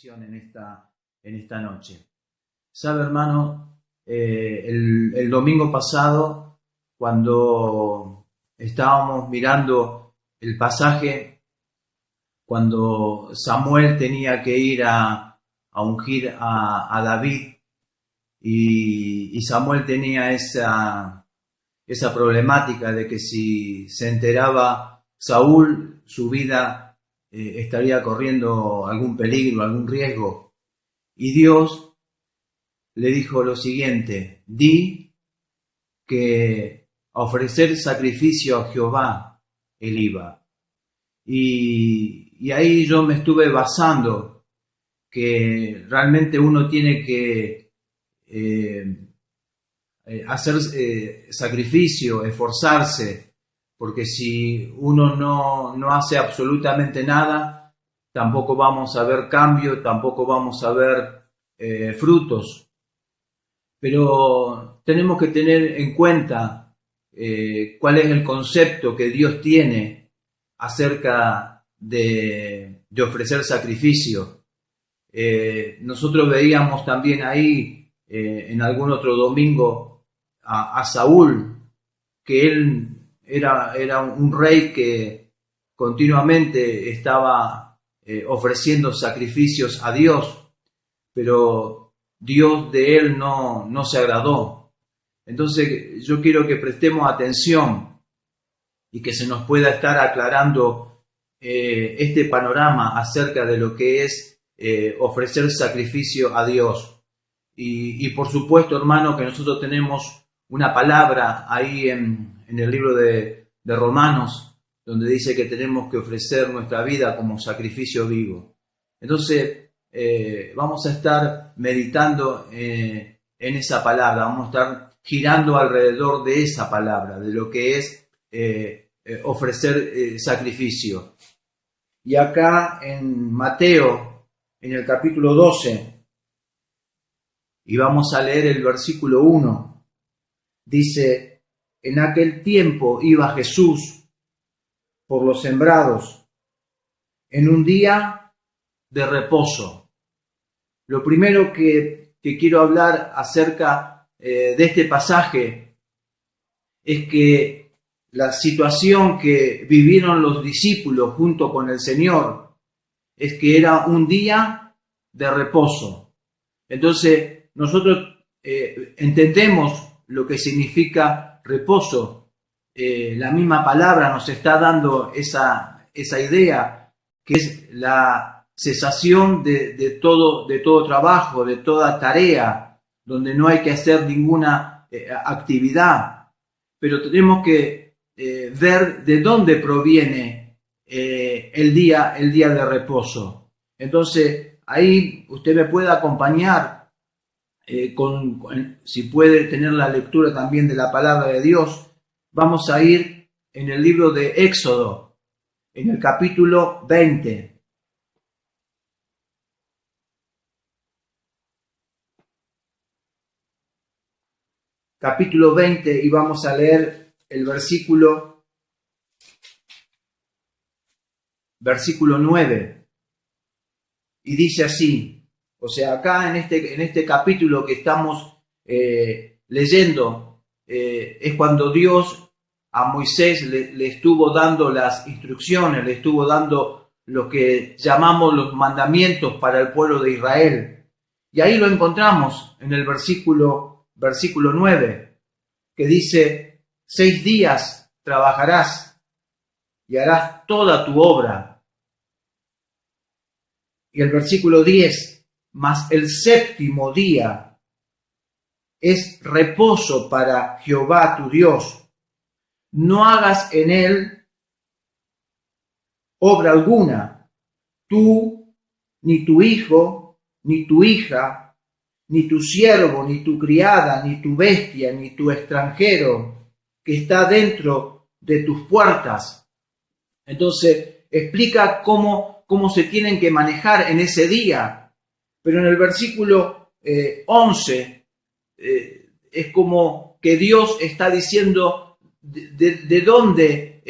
en esta noche. Sabe, hermano, el domingo pasado, cuando estábamos mirando el pasaje, cuando Samuel tenía que ir a ungir a David, y Samuel tenía esa problemática de que si se enteraba Saúl, su vida estaría corriendo algún peligro, algún riesgo. Y Dios le dijo lo siguiente: di que a ofrecer sacrificio a Jehová él iba. Y ahí yo me estuve basando que realmente uno tiene que hacer sacrificio, esforzarse, porque si uno no hace absolutamente nada, tampoco vamos a ver cambio, tampoco vamos a ver frutos. Pero tenemos que tener en cuenta cuál es el concepto que Dios tiene acerca de ofrecer sacrificio. Nosotros veíamos también ahí en algún otro domingo a Saúl, que él era un rey que continuamente estaba ofreciendo sacrificios a Dios, pero Dios de él no se agradó. Entonces yo quiero que prestemos atención y que se nos pueda estar aclarando este panorama acerca de lo que es ofrecer sacrificio a Dios. Y por supuesto, hermano, que nosotros tenemos una palabra ahí en el libro de Romanos, donde dice que tenemos que ofrecer nuestra vida como sacrificio vivo. Entonces, vamos a estar meditando en esa palabra, vamos a estar girando alrededor de esa palabra, de lo que es ofrecer sacrificio. Y acá en Mateo, en el capítulo 12, y vamos a leer el versículo 1, dice: en aquel tiempo iba Jesús por los sembrados en un día de reposo. Lo primero que quiero hablar acerca de este pasaje es que la situación que vivieron los discípulos junto con el Señor es que era un día de reposo. Entonces, nosotros entendemos lo que significa reposo. La misma palabra nos está dando esa idea, que es la cesación de todo trabajo, de toda tarea, donde no hay que hacer ninguna actividad. Pero tenemos que ver de dónde proviene el día de reposo. Entonces, ahí usted me puede acompañar si puede tener la lectura también de la palabra de Dios. Vamos a ir en el libro de Éxodo, en el capítulo 20. Capítulo 20, y vamos a leer el versículo 9. Y dice así. O sea, acá en este capítulo que estamos leyendo, es cuando Dios a Moisés le estuvo dando las instrucciones, le estuvo dando lo que llamamos los mandamientos para el pueblo de Israel. Y ahí lo encontramos en el versículo 9, que dice: 6 días trabajarás y harás toda tu obra. Y el versículo 10: mas el séptimo día es reposo para Jehová tu Dios. No hagas en él obra alguna, tú, ni tu hijo, ni tu hija, ni tu siervo, ni tu criada, ni tu bestia, ni tu extranjero que está dentro de tus puertas. Entonces explica cómo se tienen que manejar en ese día. Pero en el versículo 11 es como que Dios está diciendo de dónde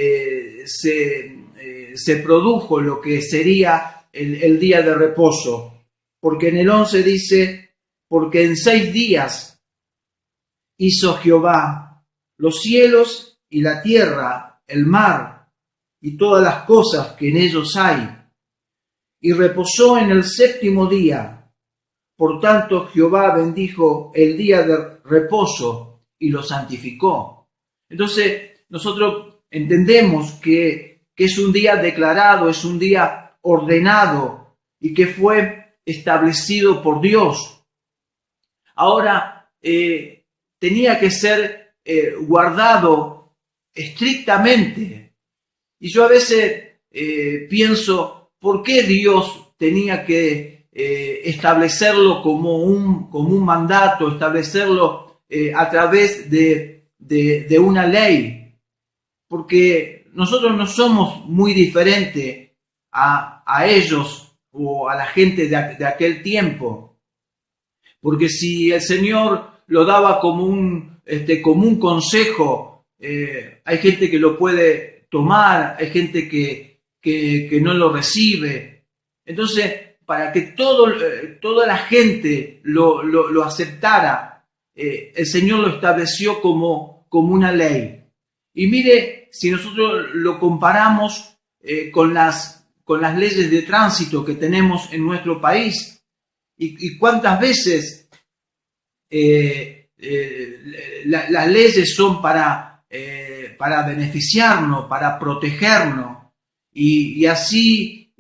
se produjo lo que sería el día de reposo. porque en el 11 dice, porque en 6 días hizo Jehová los cielos y la tierra, el mar y todas las cosas que en ellos hay, y reposó en el 7º día. Por tanto, Jehová bendijo el día de reposo y lo santificó. Entonces, nosotros entendemos que es un día declarado, es un día ordenado y que fue establecido por Dios. Ahora, tenía que ser guardado estrictamente. Y yo a veces pienso, ¿por qué Dios tenía que establecerlo como un mandato, establecerlo a través de una ley? Porque nosotros no somos muy diferentes a ellos o a la gente de aquel tiempo. Porque si el Señor lo daba como un consejo, hay gente que lo puede tomar, hay gente que no lo recibe. Entonces, para que toda la gente lo aceptara, el Señor lo estableció como una ley. Y mire, si nosotros lo comparamos con las leyes de tránsito que tenemos en nuestro país, y cuántas veces las leyes son para beneficiarnos, para protegernos, y así,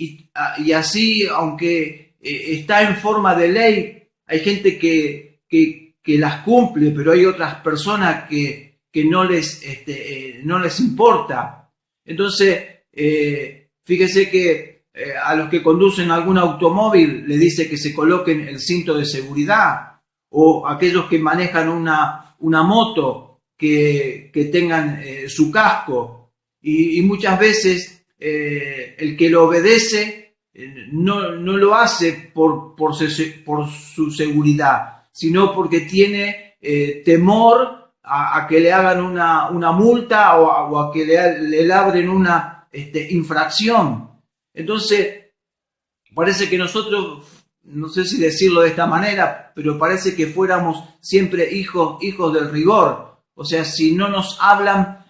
aunque está en forma de ley, hay gente que las cumple, pero hay otras personas que no les importa. Entonces, fíjese que a los que conducen algún automóvil le dice que se coloquen el cinto de seguridad, o aquellos que manejan una moto que tengan su casco, y muchas veces el que lo obedece no lo hace por su seguridad, sino porque tiene temor a que le hagan una multa o a que le labren una infracción. Entonces, parece que nosotros, no sé si decirlo de esta manera, pero parece que fuéramos siempre hijos del rigor. O sea, si no nos hablan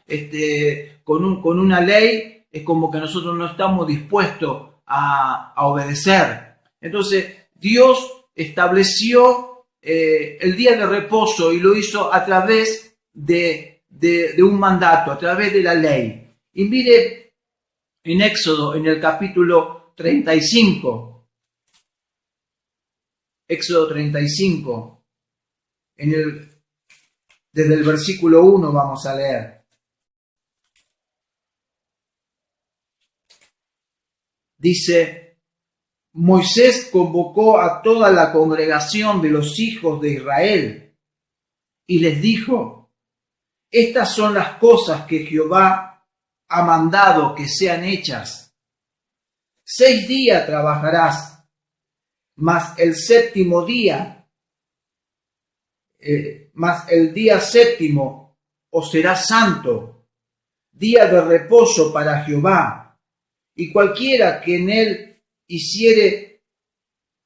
con una ley, es como que nosotros no estamos dispuestos a obedecer. Entonces, Dios estableció el día de reposo y lo hizo a través de un mandato, a través de la ley. Y mire, en Éxodo, en el capítulo 35, Éxodo 35, desde el versículo 1 vamos a leer. Dice, Moisés convocó a toda la congregación de los hijos de Israel y les dijo, estas son las cosas que Jehová ha mandado que sean hechas. 6 días trabajarás, mas el 7º día, mas el día 7º os será santo, día de reposo para Jehová, y cualquiera que en él hiciere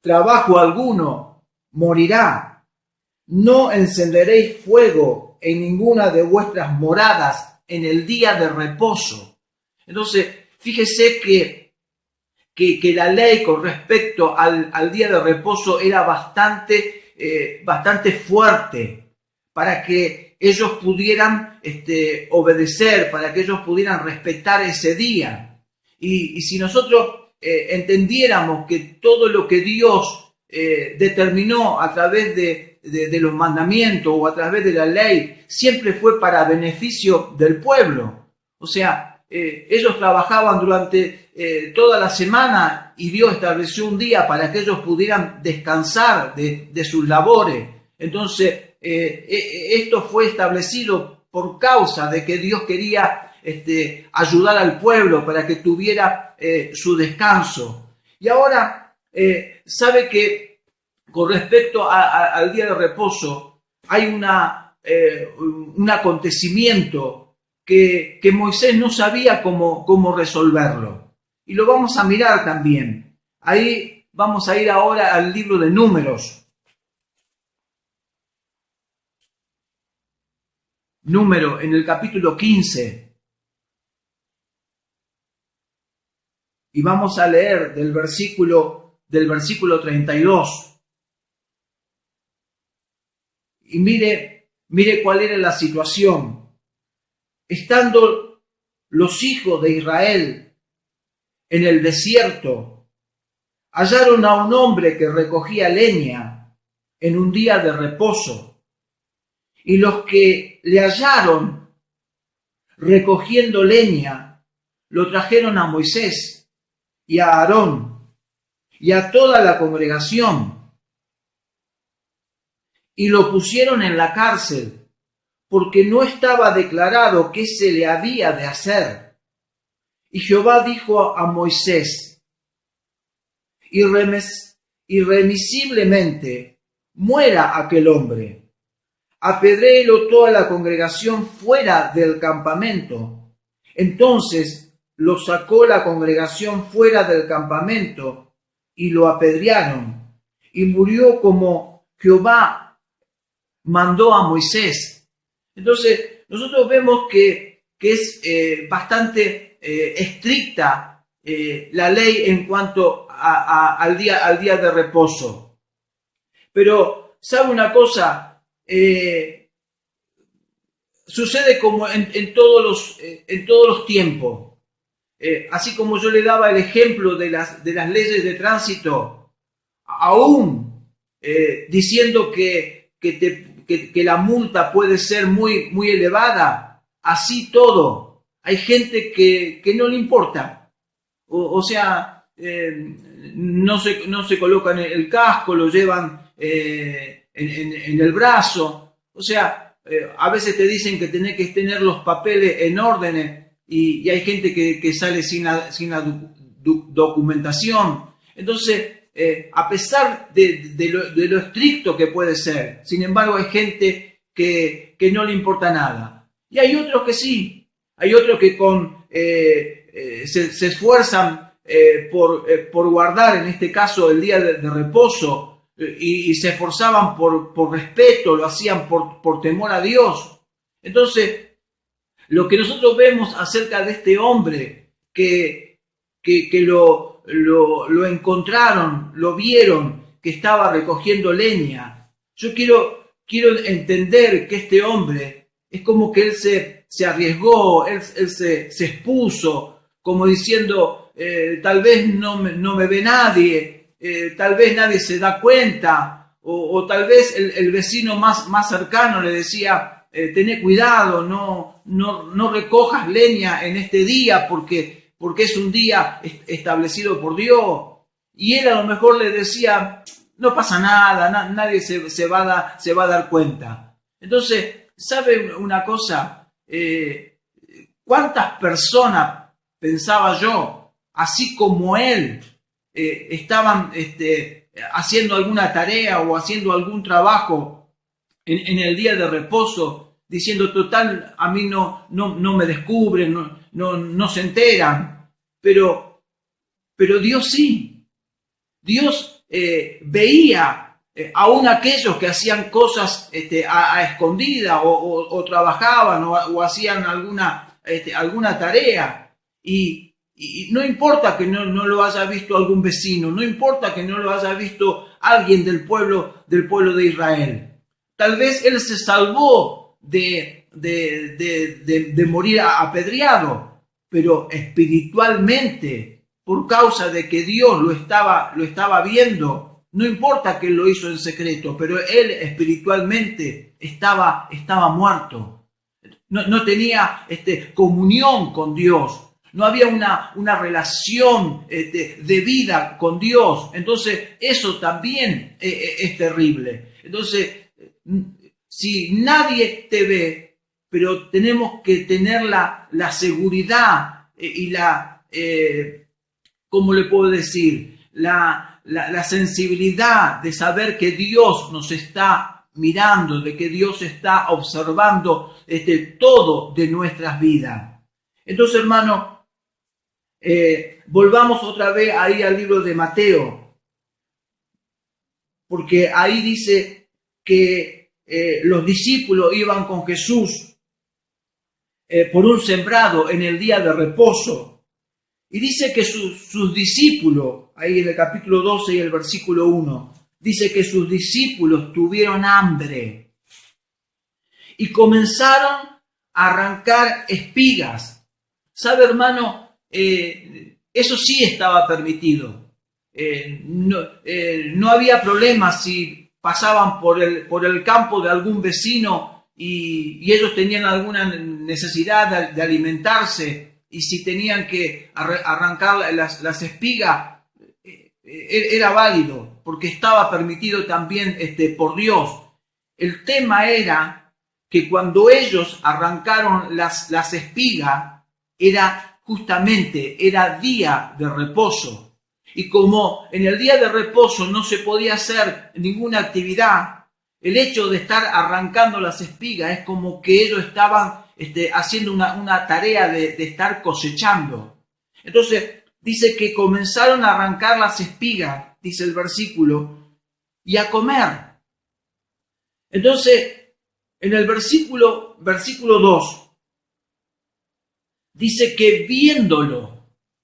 trabajo alguno morirá. No encenderéis fuego en ninguna de vuestras moradas en el día de reposo. Entonces, fíjese que la ley con respecto al día de reposo era bastante fuerte para que ellos pudieran obedecer, para que ellos pudieran respetar ese día. Y si nosotros entendiéramos que todo lo que Dios determinó a través de los mandamientos o a través de la ley, siempre fue para beneficio del pueblo. O sea, ellos trabajaban durante toda la semana y Dios estableció un día para que ellos pudieran descansar de sus labores. Entonces, esto fue establecido por causa de que Dios quería ayudar al pueblo para que tuviera su descanso. Y ahora, sabe que con respecto al día de reposo, hay un acontecimiento que Moisés no sabía cómo resolverlo. Y lo vamos a mirar también. Ahí Vamos a ir ahora al libro de Números. Número en el capítulo 15. Y vamos a leer del versículo 32. Y mire cuál era la situación. Estando los hijos de Israel en el desierto, hallaron a un hombre que recogía leña en un día de reposo. Y los que le hallaron recogiendo leña, lo trajeron a Moisés y a Aarón y a toda la congregación, y lo pusieron en la cárcel, porque no estaba declarado qué se le había de hacer. Y Jehová dijo a Moisés: irremisiblemente muera aquel hombre. Apedréelo toda la congregación fuera del campamento. Entonces lo sacó la congregación fuera del campamento y lo apedrearon, y murió como Jehová mandó a Moisés. Entonces nosotros vemos que es bastante estricta la ley en cuanto al día de reposo. Pero, ¿sabe una cosa? Sucede como en todos los tiempos. Así como yo le daba el ejemplo de las leyes de tránsito, aún diciendo que la multa puede ser muy, muy elevada, así todo. Hay gente que no le importa. O sea, no se colocan el casco, lo llevan en el brazo. O sea, a veces te dicen que tenés que tener los papeles en orden y hay gente que sale sin la documentación. Entonces, a pesar de lo estricto que puede ser, sin embargo hay gente que no le importa nada. Y hay otros que sí, hay otros que se esfuerzan por guardar, en este caso, el día de reposo, y se esforzaban por respeto, lo hacían por temor a Dios. Entonces, lo que nosotros vemos acerca de este hombre que lo encontraron, lo vieron, que estaba recogiendo leña. Yo quiero entender que este hombre es como que él se arriesgó, él se expuso, como diciendo, tal vez no me ve nadie, tal vez nadie se da cuenta, o tal vez el vecino más cercano le decía, tené cuidado, no recojas leña en este día porque es un día establecido por Dios. Y él a lo mejor le decía, no pasa nada, nadie se va a dar cuenta. Entonces, ¿sabe una cosa? ¿Cuántas personas, pensaba yo, así como él, estaban haciendo alguna tarea o haciendo algún trabajo en el día de reposo, diciendo, total, a mí no me descubren, no se enteran, pero Dios sí. Dios veía aún aquellos que hacían cosas a escondida o trabajaban o hacían alguna tarea, y no importa que no lo haya visto algún vecino, no importa que no lo haya visto alguien del pueblo de Israel. Tal vez él se salvó de morir apedreado, pero espiritualmente, por causa de que Dios lo estaba viendo, no importa que él lo hizo en secreto, pero él espiritualmente estaba muerto. No tenía comunión con Dios. No había una relación de vida con Dios. Entonces, eso también es terrible. Entonces, si nadie te ve, pero tenemos que tener la seguridad y ¿cómo le puedo decir? La sensibilidad de saber que Dios nos está mirando, de que Dios está observando todo de nuestras vidas. Entonces, hermano, volvamos otra vez ahí al libro de Mateo. porque ahí dice que los discípulos iban con Jesús por un sembrado en el día de reposo. Y dice que sus discípulos, ahí en el capítulo 12 y el versículo 1, dice que sus discípulos tuvieron hambre y comenzaron a arrancar espigas. ¿Sabe, hermano? Eso sí estaba permitido. No había problema si pasaban por el campo de algún vecino y ellos tenían alguna necesidad de alimentarse, y si tenían que arrancar las espigas, era válido, porque estaba permitido también por Dios. El tema era que cuando ellos arrancaron las espigas, era día de reposo. Y como en el día de reposo no se podía hacer ninguna actividad, el hecho de estar arrancando las espigas es como que ellos estaban haciendo una tarea de estar cosechando. Entonces dice que comenzaron a arrancar las espigas, dice el versículo, y a comer. Entonces, en el versículo 2, dice que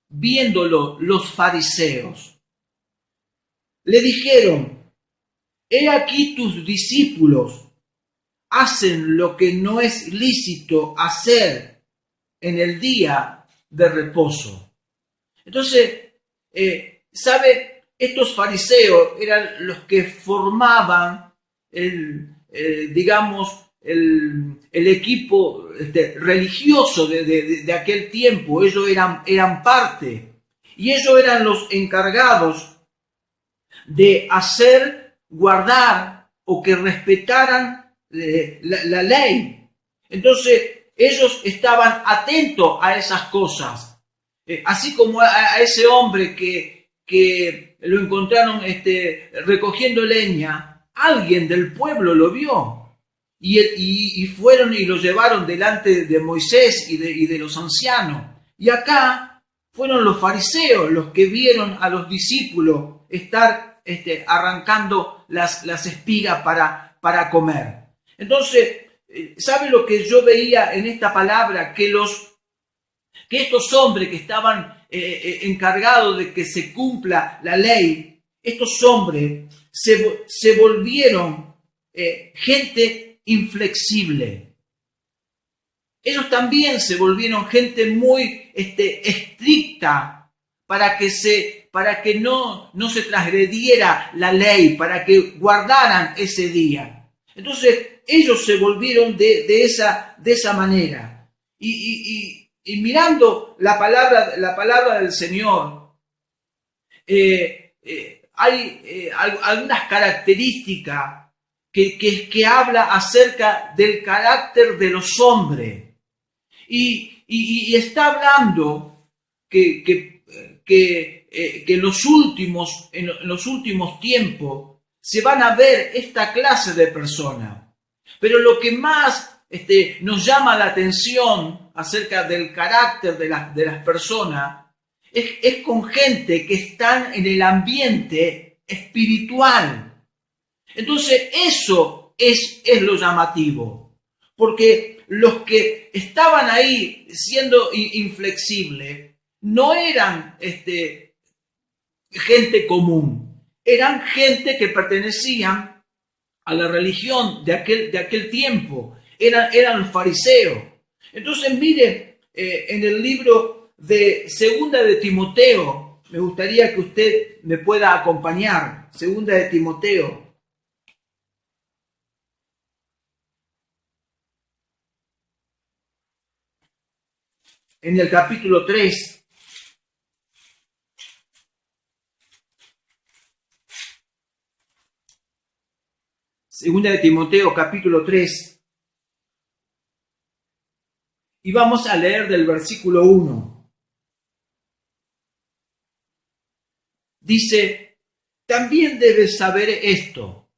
viéndolo los fariseos, le dijeron: he aquí tus discípulos hacen lo que no es lícito hacer en el día de reposo. Entonces, ¿sabe? Estos fariseos eran los que formaban el equipo religioso de aquel tiempo. Ellos eran parte, y ellos eran los encargados de hacer, guardar o que respetaran la ley. Entonces ellos estaban atentos a esas cosas, así como a ese hombre que lo encontraron recogiendo leña. Alguien del pueblo lo vio y fueron y lo llevaron delante de Moisés y de los ancianos. Y acá fueron los fariseos los que vieron a los discípulos estar arrancando las espigas para comer. Entonces, ¿sabe lo que yo veía en esta palabra? Que estos hombres que estaban encargados de que se cumpla la ley, estos hombres se volvieron gente inflexible. Ellos también se volvieron gente muy estricta para que no se transgrediera la ley, para que guardaran ese día. Entonces ellos se volvieron de esa manera. Y mirando la palabra del Señor, hay algunas características que habla acerca del carácter de los hombres. Y está hablando que en los últimos tiempos se van a ver esta clase de personas. Pero lo que más nos llama la atención acerca del carácter de las personas es con gente que están en el ambiente espiritual. Entonces eso es lo llamativo, porque los que estaban ahí siendo inflexibles no eran gente común, eran gente que pertenecían a la religión de aquel tiempo, eran fariseos. Entonces mire, en el libro de Segunda de Timoteo, me gustaría que usted me pueda acompañar. Segunda de Timoteo. En el capítulo 3. Segunda de Timoteo, capítulo 3. Y vamos a leer del versículo 1. Dice: también debes saber esto,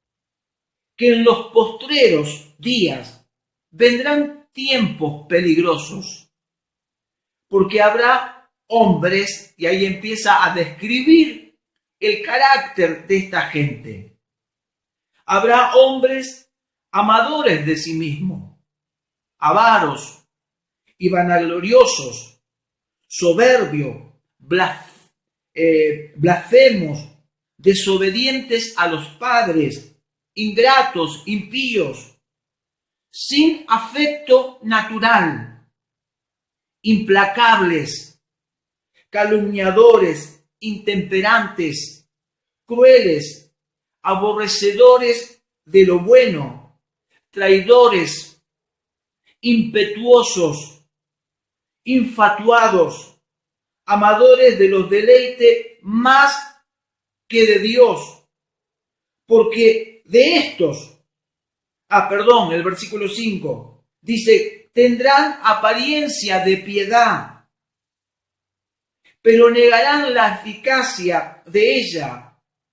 que en los postreros días vendrán tiempos peligrosos, porque habrá hombres, y ahí empieza a describir el carácter de esta gente, Habrá hombres amadores de sí mismos, avaros y vanagloriosos, soberbios, blasfemos, desobedientes a los padres, ingratos, impíos, sin afecto natural, implacables, calumniadores, intemperantes, crueles, aborrecedores de lo bueno, traidores, impetuosos, infatuados, amadores de los deleites más que de Dios, porque de estos, el versículo 5, dice, tendrán apariencia de piedad, pero negarán la eficacia de ella.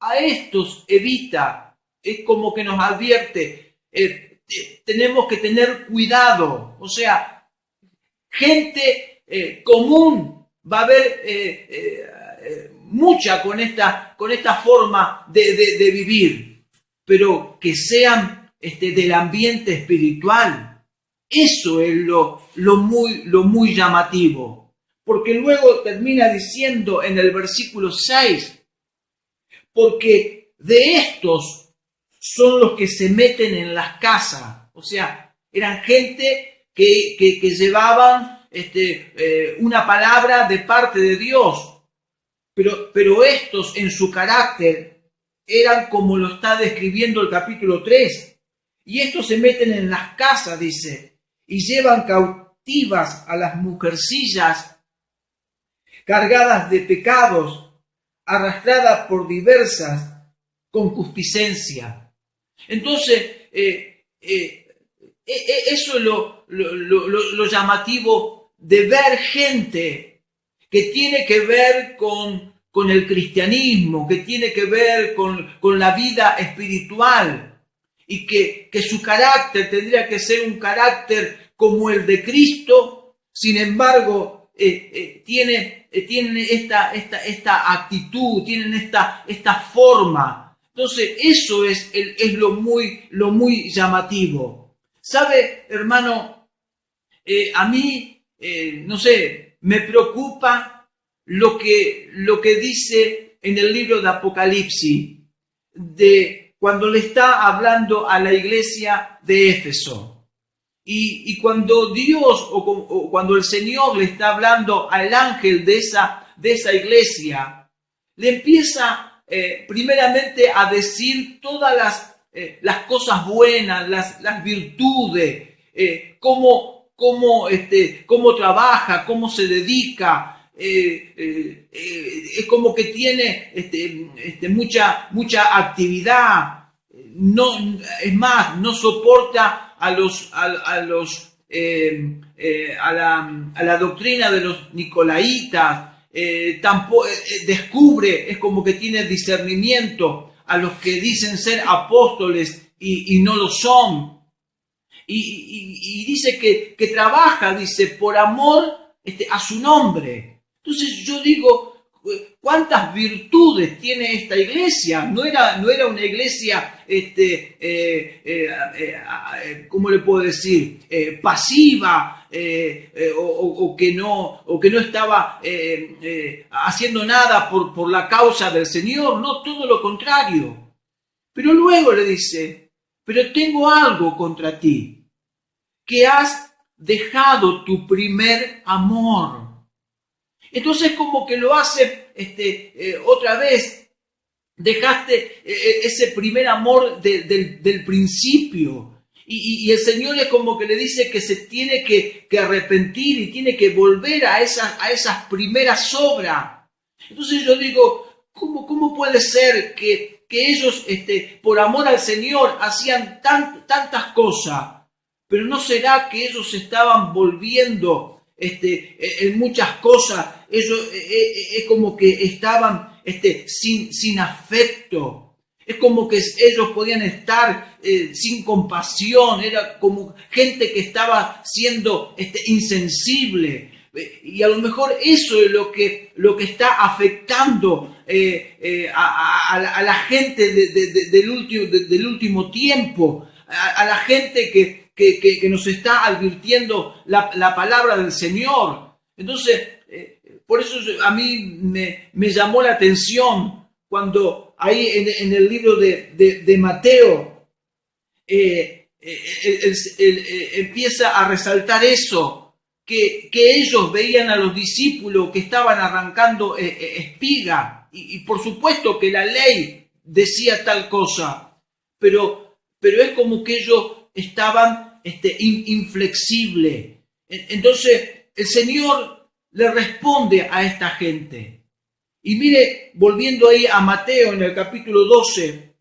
A estos evita, es como que nos advierte, tenemos que tener cuidado, o sea, gente común va a haber mucha con esta forma de vivir, pero que sean del ambiente espiritual. Eso es lo muy llamativo, porque luego termina diciendo en el versículo 6, porque de estos son los que se meten en las casas, o sea, eran gente que llevaban una palabra de parte de Dios, pero estos en su carácter eran como lo está describiendo el capítulo 3, y estos se meten en las casas, dice, y llevan cautivas a las mujercillas cargadas de pecados, arrastradas por diversas concupiscencias. Entonces, eso es lo llamativo de ver gente que tiene que ver con el cristianismo, que tiene que ver con la vida espiritual, y que su carácter tendría que ser un carácter como el de Cristo. Sin embargo, tienen esta actitud, tienen esta forma. Entonces, eso es lo muy llamativo. ¿Sabe, hermano? A mí, no sé, me preocupa lo que dice en el libro de Apocalipsis, de cuando le está hablando a la iglesia de Éfeso. Y cuando Dios o cuando el Señor le está hablando al ángel de esa iglesia, le empieza primeramente a decir todas las cosas buenas, las virtudes, cómo trabaja, cómo se dedica. Es como que tiene mucha actividad. No, es más, no soporta a la doctrina de los nicolaitas, tampoco descubre, es como que tiene discernimiento a los que dicen ser apóstoles y no lo son, y dice que trabaja, dice, por amor a su nombre. Entonces yo digo, ¿cuántas virtudes tiene esta iglesia? No era una iglesia, ¿cómo le puedo decir? Pasiva, o que no estaba haciendo nada por la causa del Señor. No, todo lo contrario. Pero luego le dice, pero tengo algo contra ti, que has dejado tu primer amor. Entonces como que lo hace otra vez, dejaste ese primer amor del principio, y el Señor es como que le dice que se tiene que arrepentir y tiene que volver a esas primeras obras. Entonces yo digo, ¿cómo puede ser que ellos por amor al Señor hacían tantas cosas? Pero ¿no será que ellos estaban volviendo en muchas cosas? Ellos es como que estaban sin afecto. Es como que ellos podían estar sin compasión. Era como gente que estaba siendo insensible. Y a lo mejor eso es lo que está afectando a la gente del último tiempo, a la gente que nos está advirtiendo la palabra del Señor. Entonces, por eso a mí me llamó la atención cuando ahí en el libro de Mateo empieza a resaltar eso, que ellos veían a los discípulos que estaban arrancando espiga, y por supuesto que la ley decía tal cosa, pero es como que ellos estaban inflexibles. Entonces el Señor le responde a esta gente. Y mire, volviendo ahí a Mateo en el capítulo 12,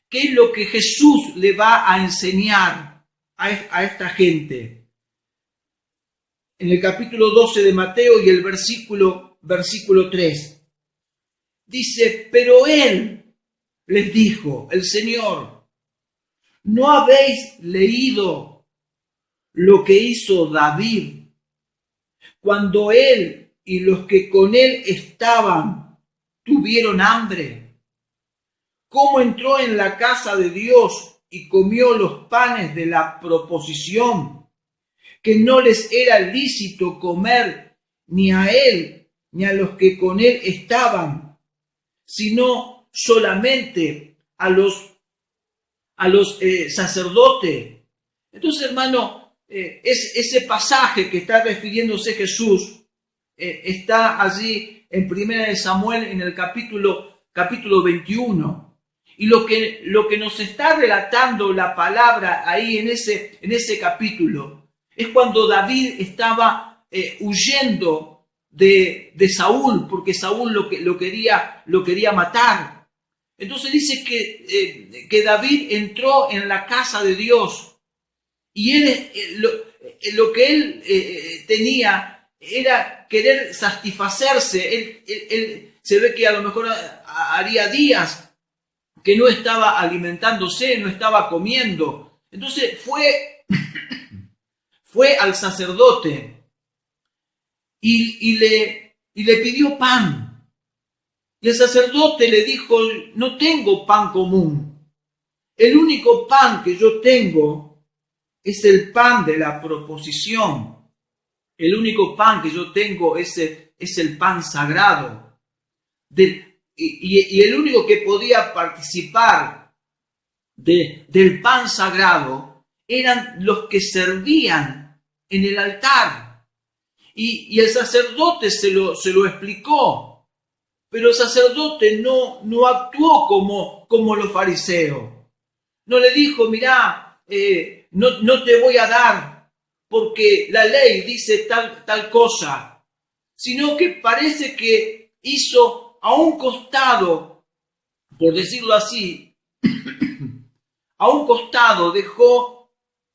¿qué es lo que Jesús le va a enseñar a esta gente? En el capítulo 12 de Mateo y el versículo 3. Dice, pero Él les dijo, el Señor, ¿no habéis leído lo que hizo David cuando él y los que con él estaban tuvieron hambre? ¿Cómo entró en la casa de Dios y comió los panes de la proposición, que no les era lícito comer ni a él ni a los que con él estaban, sino solamente a los sacerdotes? Entonces, hermano, ese pasaje que está refiriéndose Jesús está allí en 1 Samuel en el capítulo 21. Y lo que nos está relatando la palabra ahí en ese capítulo es cuando David estaba huyendo de Saúl, porque Saúl lo quería matar. Entonces dice que David entró en la casa de Dios y lo que él tenía era querer satisfacerse. Él se ve que a lo mejor haría días que no estaba alimentándose, no estaba comiendo. Entonces fue al sacerdote y le pidió pan. Y el sacerdote le dijo, no tengo pan común. El único pan que yo tengo es el pan de la proposición. El único pan que yo tengo es el pan sagrado. Y el único que podía participar del pan sagrado eran los que servían en el altar. Y el sacerdote se lo explicó. Pero el sacerdote no actuó como los fariseos. No le dijo, mirá, no te voy a dar porque la ley dice tal cosa. Sino que parece que hizo a un costado, por decirlo así, a un costado dejó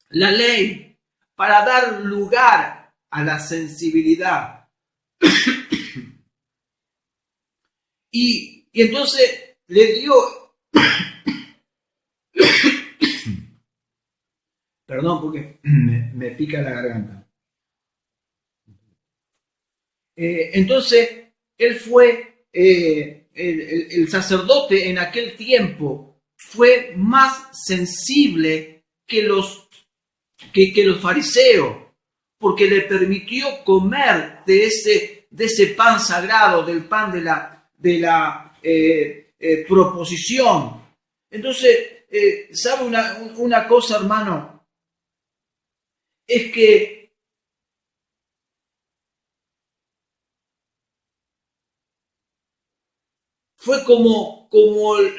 la ley para dar lugar a la sensibilidad. Y entonces le dio, perdón porque me pica la garganta. Entonces él fue, el sacerdote en aquel tiempo fue más sensible que los fariseos, porque le permitió comer de ese pan sagrado, del pan de la proposición. Entonces, ¿sabe una cosa, hermano? Es que fue como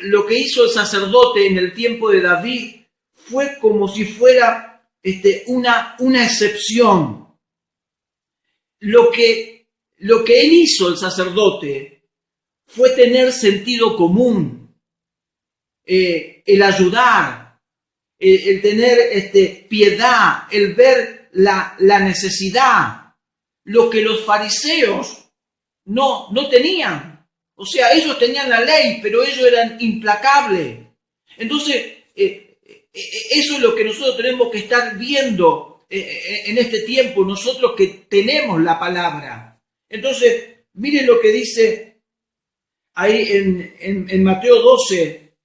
lo que hizo el sacerdote en el tiempo de David, fue como si fuera una excepción. Lo que él hizo, el sacerdote, fue tener sentido común, el ayudar, el tener piedad, el ver la necesidad, lo que los fariseos no tenían. O sea, ellos tenían la ley, pero ellos eran implacables. Entonces, eso es lo que nosotros tenemos que estar viendo en este tiempo, nosotros que tenemos la palabra. Entonces, miren lo que dice ahí en Mateo 12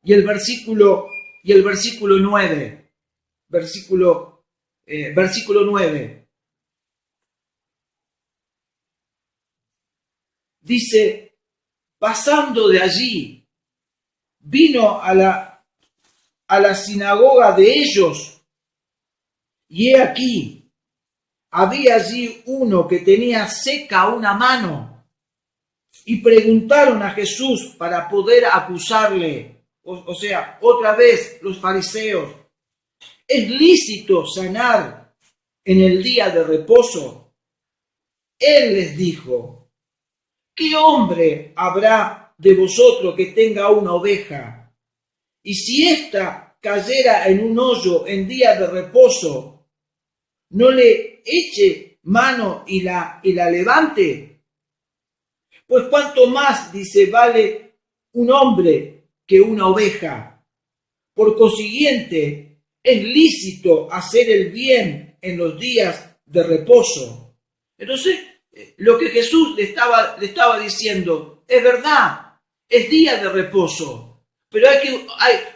y el versículo 9. Versículo 9. Dice, pasando de allí, vino a la sinagoga de ellos, y he aquí, había allí uno que tenía seca una mano, y preguntaron a Jesús para poder acusarle. O sea, otra vez los fariseos, ¿es lícito sanar en el día de reposo? Él les dijo, ¿qué hombre habrá de vosotros que tenga una oveja? Y si ésta cayera en un hoyo en día de reposo, ¿no le eche mano y la levante? Pues cuánto más, dice, vale un hombre que una oveja. Por consiguiente, es lícito hacer el bien en los días de reposo. Entonces, lo que Jesús le estaba diciendo es verdad, es día de reposo, pero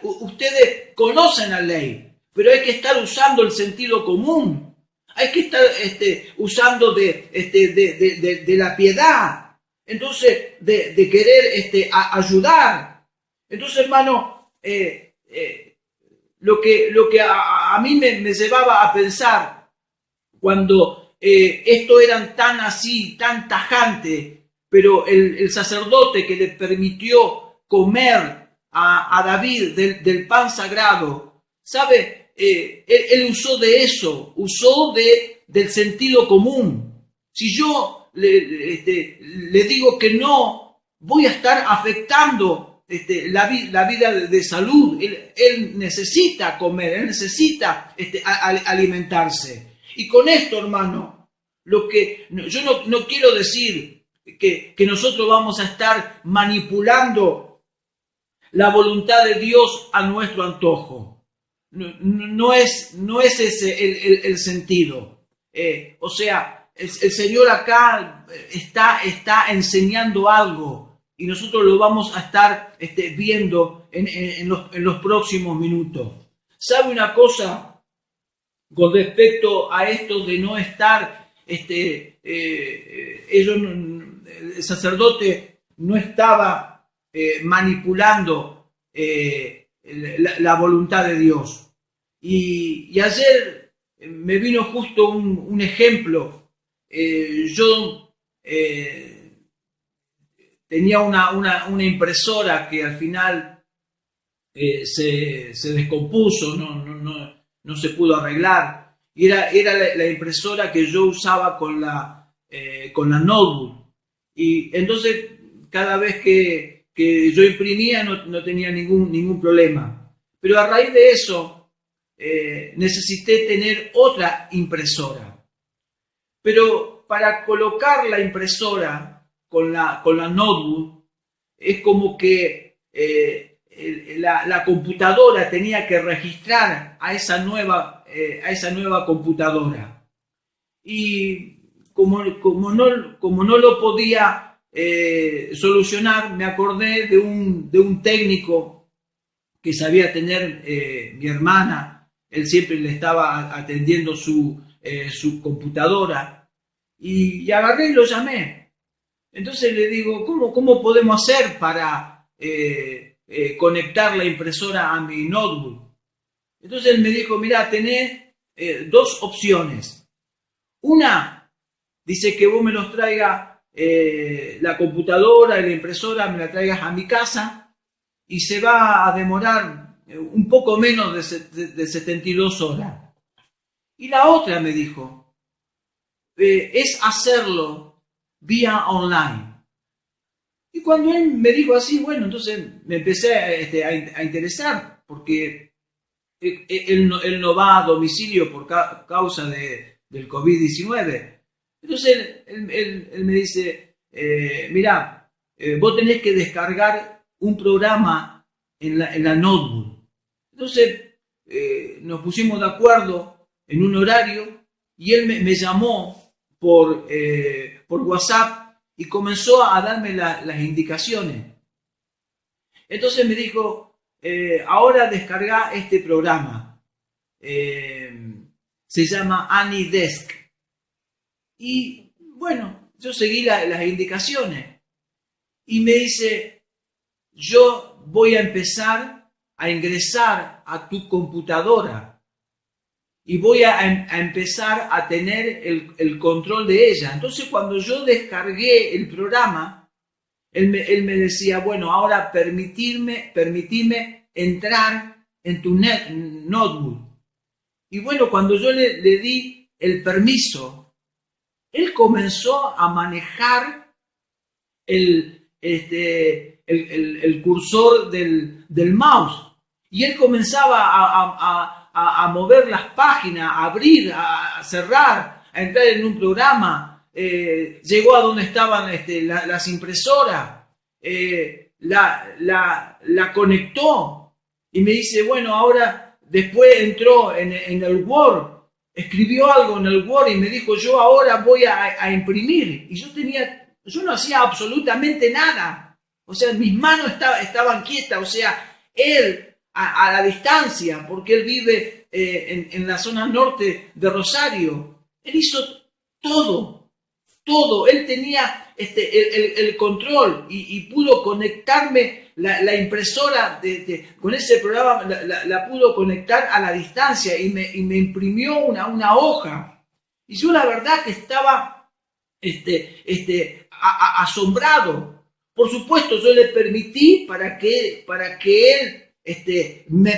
ustedes conocen la ley, pero hay que estar usando el sentido común, hay que estar usando de la piedad, entonces de querer ayudar. Entonces, hermano, lo que a mí me llevaba a pensar cuando esto eran tan así, tan tajante, pero el sacerdote que le permitió comer a David del pan sagrado, ¿sabe? Él usó de eso, usó del sentido común. Si yo le digo que no, voy a estar afectando la vida de salud. Él necesita comer, él necesita alimentarse. Y con esto, hermano, yo no quiero decir que nosotros vamos a estar manipulando la voluntad de Dios a nuestro antojo. No es ese el sentido. O sea, el Señor acá está enseñando algo y nosotros lo vamos a estar viendo en los próximos minutos. ¿Sabe una cosa? Con respecto a esto de no estar, el sacerdote no estaba manipulando la voluntad de Dios. Y ayer me vino justo un ejemplo. Yo tenía una impresora que al final se descompuso, no se pudo arreglar, y era la impresora que yo usaba con la notebook, y entonces cada vez que yo imprimía no tenía ningún problema, pero a raíz de eso necesité tener otra impresora, pero para colocar la impresora con la notebook es como que la computadora tenía que registrar a esa nueva computadora. Y como no lo podía solucionar, me acordé de un técnico que sabía tener mi hermana. Él siempre le estaba atendiendo su computadora. Y agarré y lo llamé. Entonces le digo, ¿cómo podemos hacer para conectar la impresora a mi notebook? Entonces él me dijo, mira, tenés dos opciones. Una, dice que vos me los traigas, la computadora y la impresora, me la traigas a mi casa y se va a demorar un poco menos de 72 horas. Y la otra, me dijo, es hacerlo vía online. Y cuando él me dijo así, bueno, entonces me empecé a interesar, porque él no va a domicilio por causa del COVID-19. Entonces él me dice, mirá, vos tenés que descargar un programa en la notebook. Entonces nos pusimos de acuerdo en un horario y él me llamó por WhatsApp y comenzó a darme las indicaciones. Entonces me dijo, ahora descarga este programa. Se llama AnyDesk. Y bueno, yo seguí las indicaciones. Y me dice, yo voy a empezar a ingresar a tu computadora. Y voy a empezar a tener el control de ella. Entonces cuando yo descargué el programa, él me decía, bueno, ahora permitime entrar en tu notebook. Y bueno, cuando yo le di el permiso, él comenzó a manejar el cursor del mouse. Y él comenzaba a mover las páginas, a abrir, a cerrar, a entrar en un programa. Llegó a donde estaban las impresoras, la conectó y me dice, bueno, ahora después entró en el Word, escribió algo en el Word y me dijo, yo ahora voy a imprimir. Y yo no hacía absolutamente nada. O sea, mis manos estaban quietas. O sea, él a la distancia, porque él vive en la zona norte de Rosario, él hizo todo. Él tenía el control y pudo conectarme la impresora con ese programa, la pudo conectar a la distancia y me imprimió una hoja. Y yo la verdad que estaba asombrado. Por supuesto, yo le permití para que él me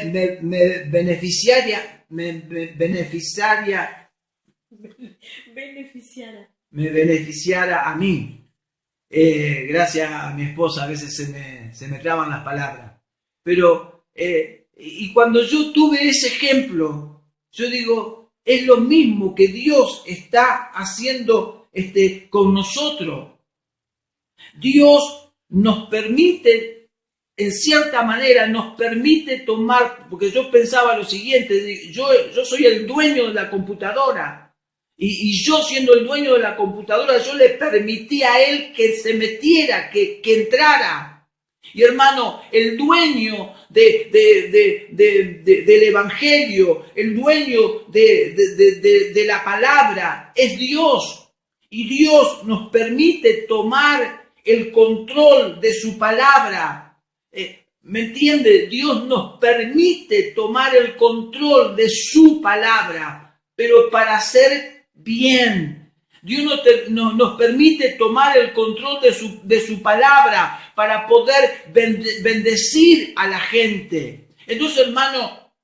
beneficiara a mí. Gracias a mi esposa, a veces se me traban las palabras. Pero, y cuando yo tuve ese ejemplo, yo digo, es lo mismo que Dios está haciendo con nosotros. Dios nos permite, en cierta manera, nos permite tomar, porque yo pensaba lo siguiente, yo soy el dueño de la computadora. Y yo siendo el dueño de la computadora, yo le permití a él que se metiera, que entrara. Y hermano, el dueño del Evangelio, el dueño de la palabra es Dios. Y Dios nos permite tomar el control de su palabra. ¿Me entiende? Dios nos permite tomar el control de su palabra, pero para hacer bien. Dios nos permite tomar el control de su palabra para poder bendecir a la gente. Entonces, hermano,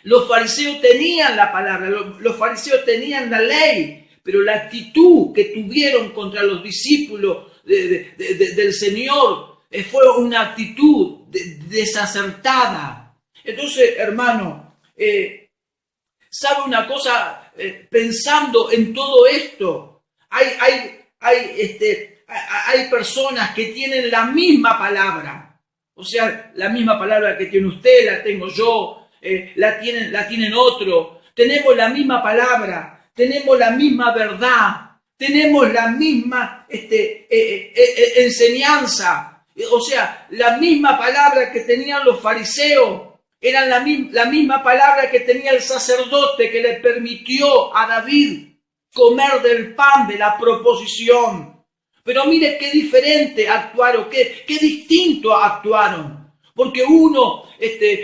los fariseos tenían la palabra, los fariseos tenían la ley, pero la actitud que tuvieron contra los discípulos del Señor fue una actitud desacertada. Entonces, hermano, ¿sabe una cosa? Pensando en todo esto, hay personas que tienen la misma palabra, o sea, la misma palabra que tiene usted, la tengo yo, la tienen otro, tenemos la misma palabra, tenemos la misma verdad, tenemos la misma enseñanza, o sea, la misma palabra que tenían los fariseos. Eran la misma palabra que tenía el sacerdote que le permitió a David comer del pan de la proposición. Pero mire qué diferente actuaron, qué distinto actuaron. Porque uno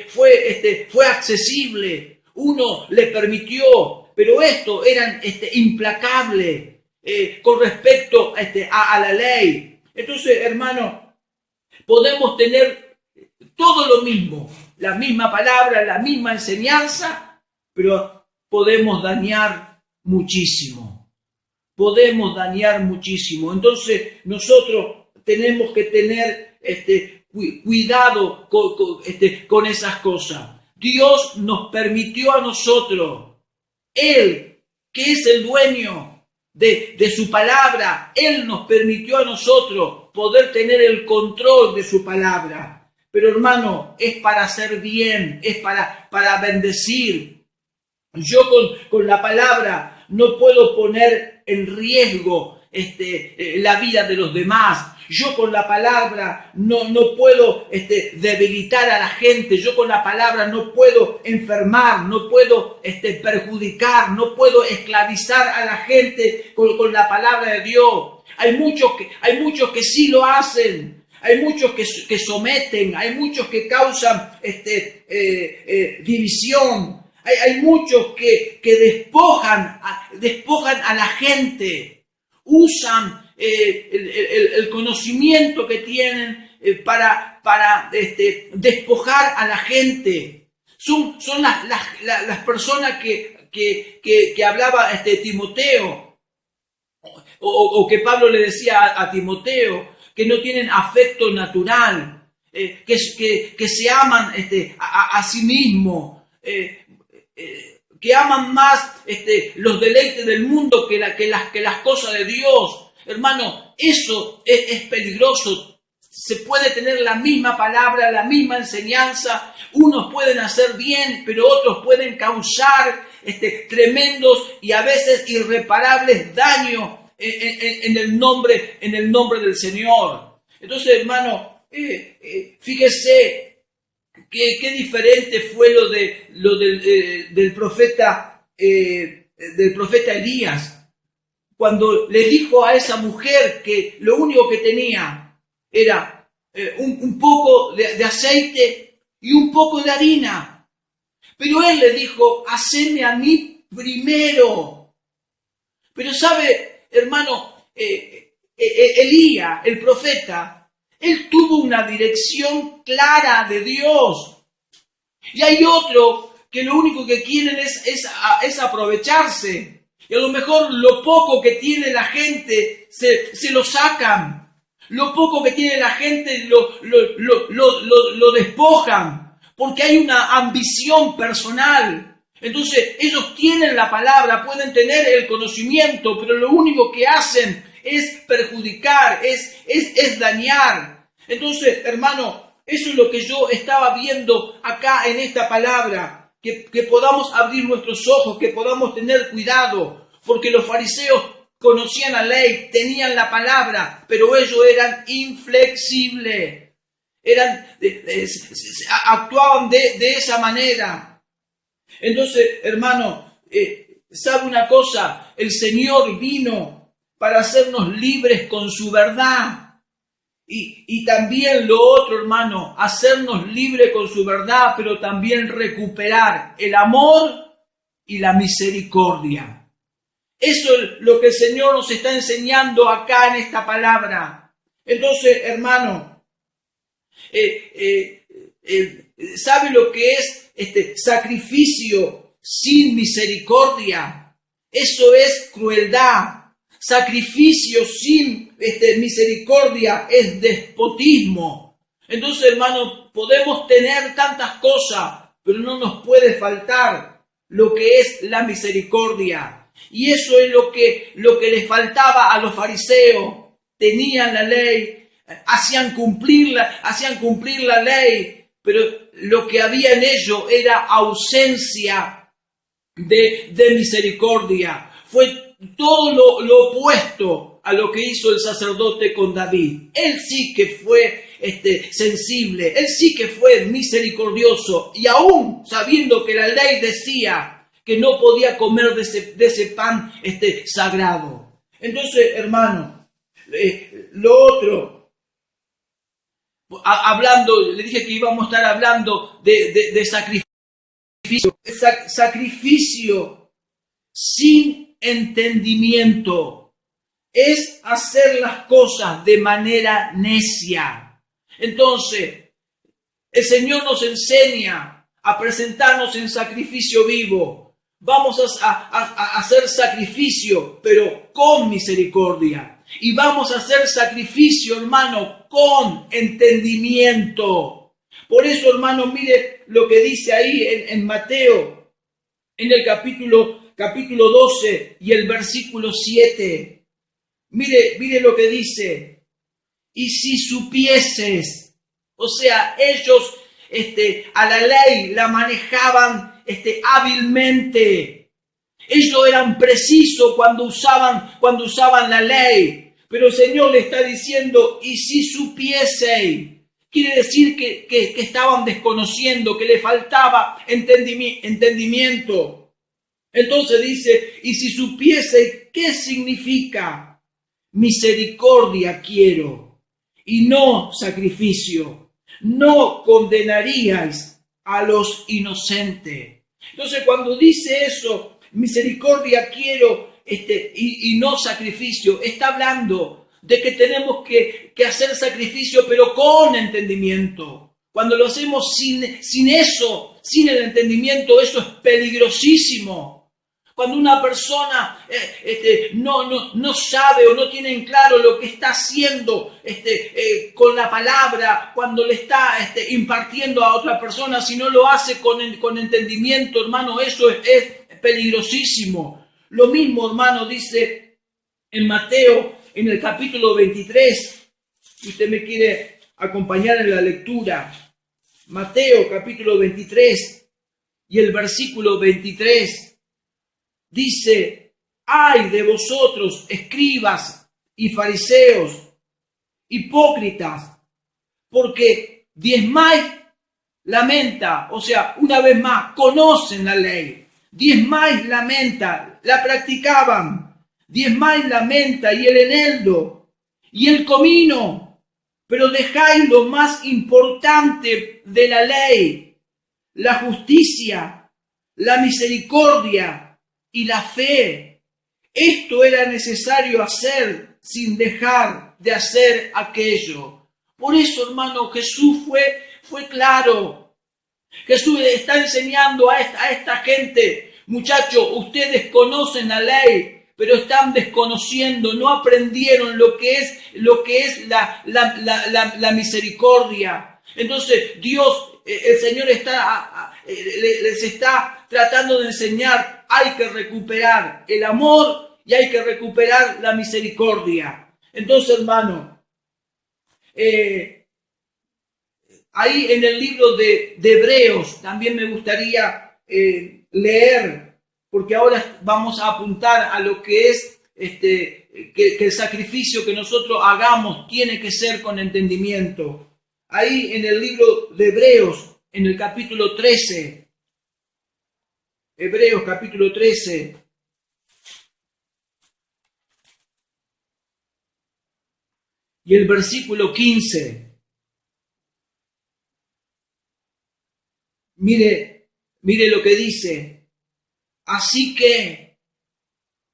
fue accesible, uno le permitió, pero estos eran implacables con respecto a la ley. Entonces, hermano, podemos tener todo lo mismo. La misma palabra, la misma enseñanza, pero podemos dañar muchísimo. Podemos dañar muchísimo. Entonces nosotros tenemos que tener cuidado con esas cosas. Dios nos permitió a nosotros, Él, que es el dueño de su palabra, Él nos permitió a nosotros poder tener el control de su palabra. Pero hermano, es para hacer bien, es para bendecir. Yo con la palabra no puedo poner en riesgo la vida de los demás. Yo con la palabra no puedo debilitar a la gente. Yo con la palabra no puedo enfermar, no puedo perjudicar, no puedo esclavizar a la gente con la palabra de Dios. Hay muchos que sí lo hacen. Hay muchos que someten, hay muchos que causan división. Hay muchos que despojan a la gente, usan el conocimiento que tienen para despojar a la gente. Son las personas que hablaba Timoteo, o que Pablo le decía a Timoteo, que no tienen afecto natural, que se aman a sí mismos, que aman más los deleites del mundo que las cosas de Dios. Hermano, eso es peligroso. Se puede tener la misma palabra, la misma enseñanza. Unos pueden hacer bien, pero otros pueden causar tremendos y a veces irreparables daños en el nombre del Señor. Entonces, hermano, fíjese qué diferente fue lo del profeta Elías, cuando le dijo a esa mujer que lo único que tenía era un poco de aceite y un poco de harina. Pero él le dijo: haceme a mí primero. Pero sabe, hermano, Elías, el profeta, él tuvo una dirección clara de Dios. Y hay otros que lo único que quieren es aprovecharse. Y a lo mejor lo poco que tiene la gente se lo sacan. Lo poco que tiene la gente lo despojan. Porque hay una ambición personal. Entonces ellos tienen la palabra, pueden tener el conocimiento, pero lo único que hacen es perjudicar, es dañar. Entonces, hermano, eso es lo que yo estaba viendo acá en esta palabra, que podamos abrir nuestros ojos, que podamos tener cuidado, porque los fariseos conocían la ley, tenían la palabra, pero ellos eran inflexibles, actuaban de esa manera. Entonces, hermano, ¿sabe una cosa? El Señor vino para hacernos libres con su verdad. Y también lo otro, hermano, hacernos libres con su verdad, pero también recuperar el amor y la misericordia. Eso es lo que el Señor nos está enseñando acá en esta palabra. Entonces, hermano, ¿sabe lo que es sacrificio sin misericordia? Eso es crueldad. Sacrificio sin misericordia es despotismo. Entonces, hermano, podemos tener tantas cosas, pero no nos puede faltar lo que es la misericordia. Y eso es lo que les faltaba a los fariseos. Tenían la ley, hacían cumplir la ley, pero lo que había en ellos era ausencia de misericordia. Fue todo lo opuesto a lo que hizo el sacerdote con David. Él sí que fue sensible, él sí que fue misericordioso, y aún sabiendo que la ley decía que no podía comer de ese pan sagrado. Entonces, hermano, lo otro, hablando, le dije que íbamos a estar hablando de sacrificio. Sacrificio sin entendimiento es hacer las cosas de manera necia. Entonces, el Señor nos enseña a presentarnos en sacrificio vivo. Vamos a hacer sacrificio, pero con misericordia. Y vamos a hacer sacrificio, hermano, con entendimiento. Por eso, hermano, mire lo que dice ahí en Mateo, en el capítulo 12 y el versículo 7. Mire lo que dice. Y si supieses, o sea, ellos a la ley la manejaban hábilmente. Ellos eran precisos cuando usaban la ley. Pero el Señor le está diciendo, y si supieseis, quiere decir que estaban desconociendo, que le faltaba entendimiento. Entonces dice, y si supieseis qué significa misericordia quiero y no sacrificio, no condenaríais a los inocentes. Entonces cuando dice eso, misericordia quiero y no sacrificio, está hablando de que tenemos que hacer sacrificio, pero con entendimiento. Cuando lo hacemos sin eso, sin el entendimiento, eso es peligrosísimo. Cuando una persona no sabe o no tiene en claro lo que está haciendo con la palabra, cuando le está impartiendo a otra persona, si no lo hace con entendimiento, hermano, eso es peligrosísimo. Lo mismo, hermano, dice en Mateo, en el capítulo 23, si usted me quiere acompañar en la lectura, Mateo capítulo 23 y el versículo 23, dice, ay de vosotros, escribas y fariseos, hipócritas, porque diezmáis la menta, o sea, una vez más, conocen la ley, diezmáis la menta, la practicaban, diezmáis la menta y el eneldo y el comino, pero dejáis lo más importante de la ley, la justicia, la misericordia y la fe. Esto era necesario hacer sin dejar de hacer aquello. Por eso, hermano, Jesús fue claro. Jesús está enseñando a esta gente, muchachos, ustedes conocen la ley, pero están desconociendo, no aprendieron lo que es la misericordia. Entonces Dios, el Señor les está tratando de enseñar, hay que recuperar el amor y hay que recuperar la misericordia. Entonces, hermano, ahí en el libro de Hebreos también me gustaría leer, porque ahora vamos a apuntar a lo que es que el sacrificio que nosotros hagamos tiene que ser con entendimiento. Ahí en el libro de Hebreos, en el capítulo 13, Hebreos capítulo 13, y el versículo 15. Mire lo que dice. Así que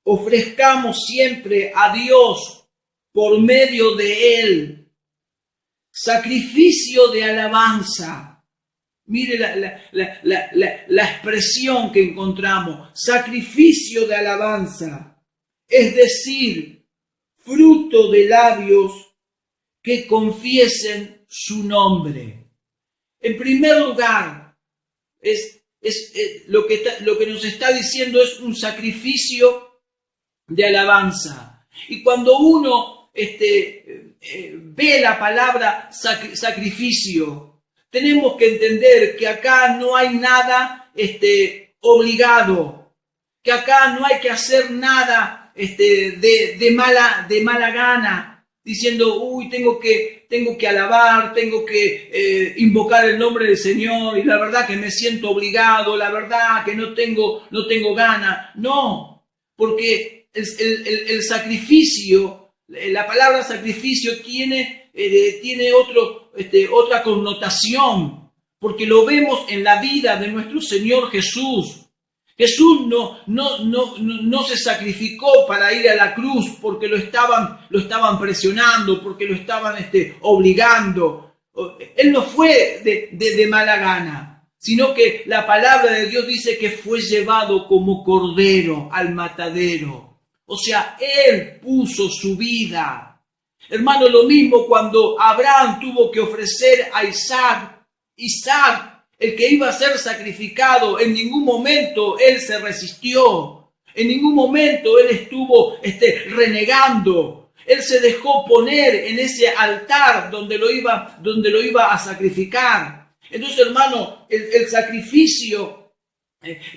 ofrezcamos siempre a Dios por medio de Él sacrificio de alabanza. Mire la expresión que encontramos, sacrificio de alabanza, es decir, fruto de labios que confiesen su nombre. En primer lugar, lo que nos está diciendo es un sacrificio de alabanza. Y cuando uno ve la palabra sacrificio, tenemos que entender que acá no hay nada obligado, que acá no hay que hacer nada de mala gana, diciendo, uy, tengo que alabar, tengo que invocar el nombre del Señor, y la verdad que me siento obligado, la verdad que no tengo gana. No, porque el sacrificio, la palabra sacrificio tiene otra connotación, porque lo vemos en la vida de nuestro Señor Jesús. Jesús no se sacrificó para ir a la cruz porque lo estaban presionando, porque lo estaban obligando. Él no fue de mala gana, sino que la palabra de Dios dice que fue llevado como cordero al matadero. O sea, Él puso su vida. Hermano, lo mismo cuando Abraham tuvo que ofrecer a Isaac, el que iba a ser sacrificado, en ningún momento él se resistió, en ningún momento él estuvo renegando, él se dejó poner en ese altar donde lo iba a sacrificar. Entonces, hermano, el sacrificio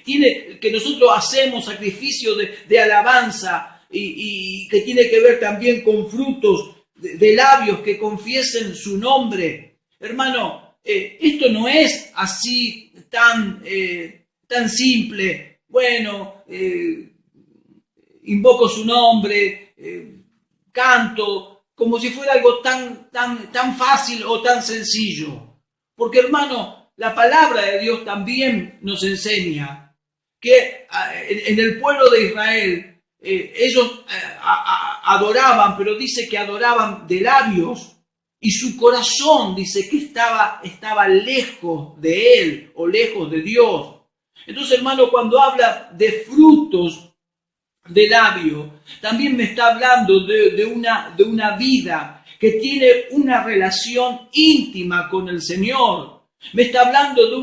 tiene que nosotros hacemos sacrificio de alabanza y que tiene que ver también con frutos de labios que confiesen su nombre. Hermano, esto no es así tan simple. Bueno, invoco su nombre, canto, como si fuera algo tan fácil o tan sencillo. Porque, hermano, la palabra de Dios también nos enseña que en el pueblo de Israel ellos adoraban, pero dice que adoraban de labios y su corazón dice que estaba lejos de él o lejos de Dios. Entonces, hermano, cuando habla de frutos de labio, también me está hablando de una vida que tiene una relación íntima con el Señor. Me está hablando de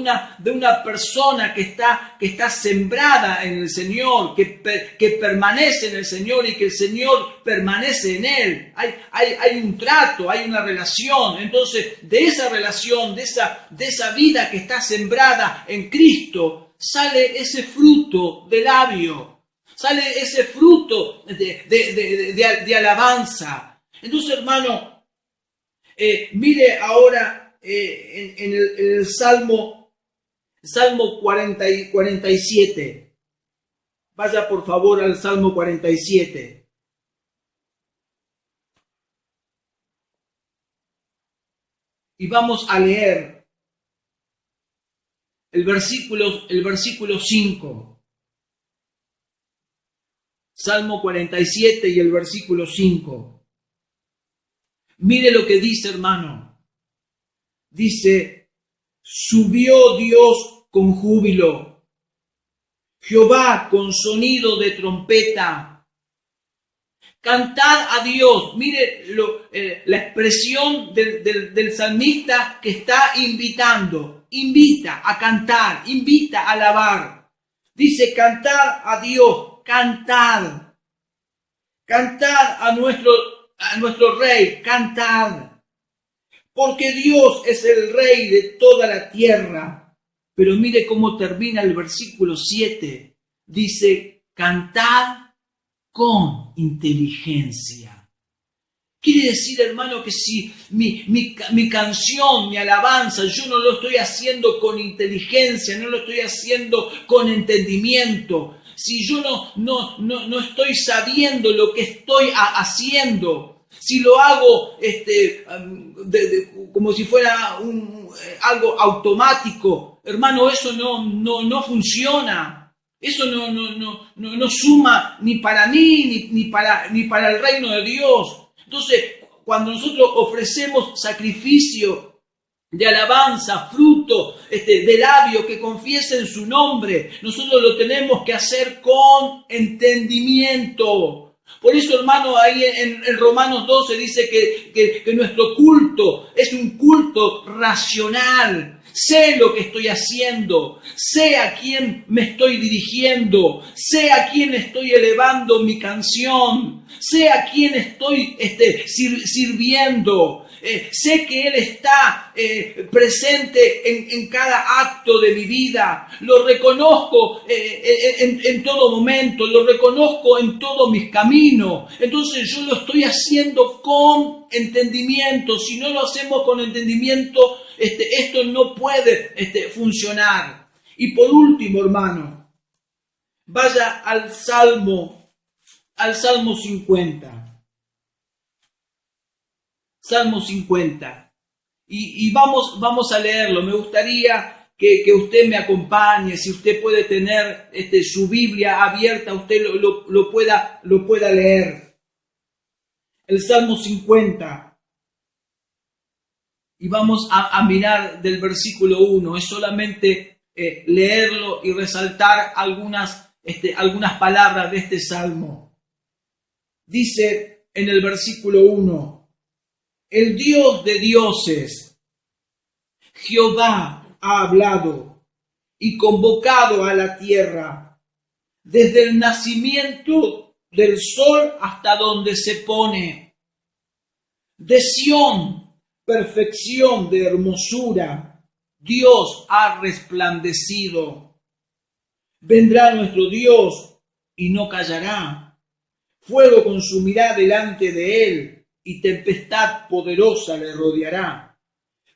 una persona que está sembrada en el Señor, que permanece en el Señor y que el Señor permanece en él. Hay un trato, hay una relación. Entonces, de esa relación, de esa vida que está sembrada en Cristo, sale ese fruto de labio. Sale ese fruto de alabanza. Entonces, hermano, mire ahora en el Salmo 47. Vaya por favor al Salmo 47. Y vamos a leer el versículo 5. Salmo 47 y el versículo 5. Mire lo que dice, hermano. Dice, subió Dios con júbilo, Jehová con sonido de trompeta. Cantad a Dios. Mire la expresión del salmista que está invitando. Invita a cantar, invita a alabar. Dice, cantad a Dios. Cantad a nuestro Rey, cantad, porque Dios es el Rey de toda la tierra. Pero mire cómo termina el versículo 7, dice, cantad con inteligencia. Quiere decir, hermano, que si mi canción, mi alabanza, yo no lo estoy haciendo con inteligencia, no lo estoy haciendo con entendimiento, si yo no estoy sabiendo lo que estoy haciendo, si lo hago como si fuera algo automático, hermano, eso no funciona. Eso no suma ni para mí ni para el reino de Dios. Entonces, cuando nosotros ofrecemos sacrificio de alabanza, fruto de labio que confiesen su nombre, nosotros lo tenemos que hacer con entendimiento. Por eso, hermano, ahí en Romanos 12 dice que nuestro culto es un culto racional. Sé lo que estoy haciendo, sé a quién me estoy dirigiendo, sé a quién estoy elevando mi canción, sé a quién estoy sirviendo. Sé que Él está presente en cada acto de mi vida. Lo reconozco en todo momento, lo reconozco en todos mis caminos. Entonces yo lo estoy haciendo con entendimiento. Si no lo hacemos con entendimiento, esto no puede funcionar. Y por último, hermano, vaya al Salmo 50. Salmo 50. Y vamos a leerlo. Me gustaría que usted me acompañe. Si usted puede tener su Biblia abierta, usted lo pueda leer. El Salmo 50. Y vamos a mirar del versículo 1. Es solamente leerlo y resaltar algunas palabras de este salmo. Dice en el versículo 1. El Dios de dioses, Jehová, ha hablado y convocado a la tierra, desde el nacimiento del sol hasta donde se pone. De Sión, perfección de hermosura, Dios ha resplandecido. Vendrá nuestro Dios y no callará. Fuego consumirá delante de él y tempestad poderosa le rodeará.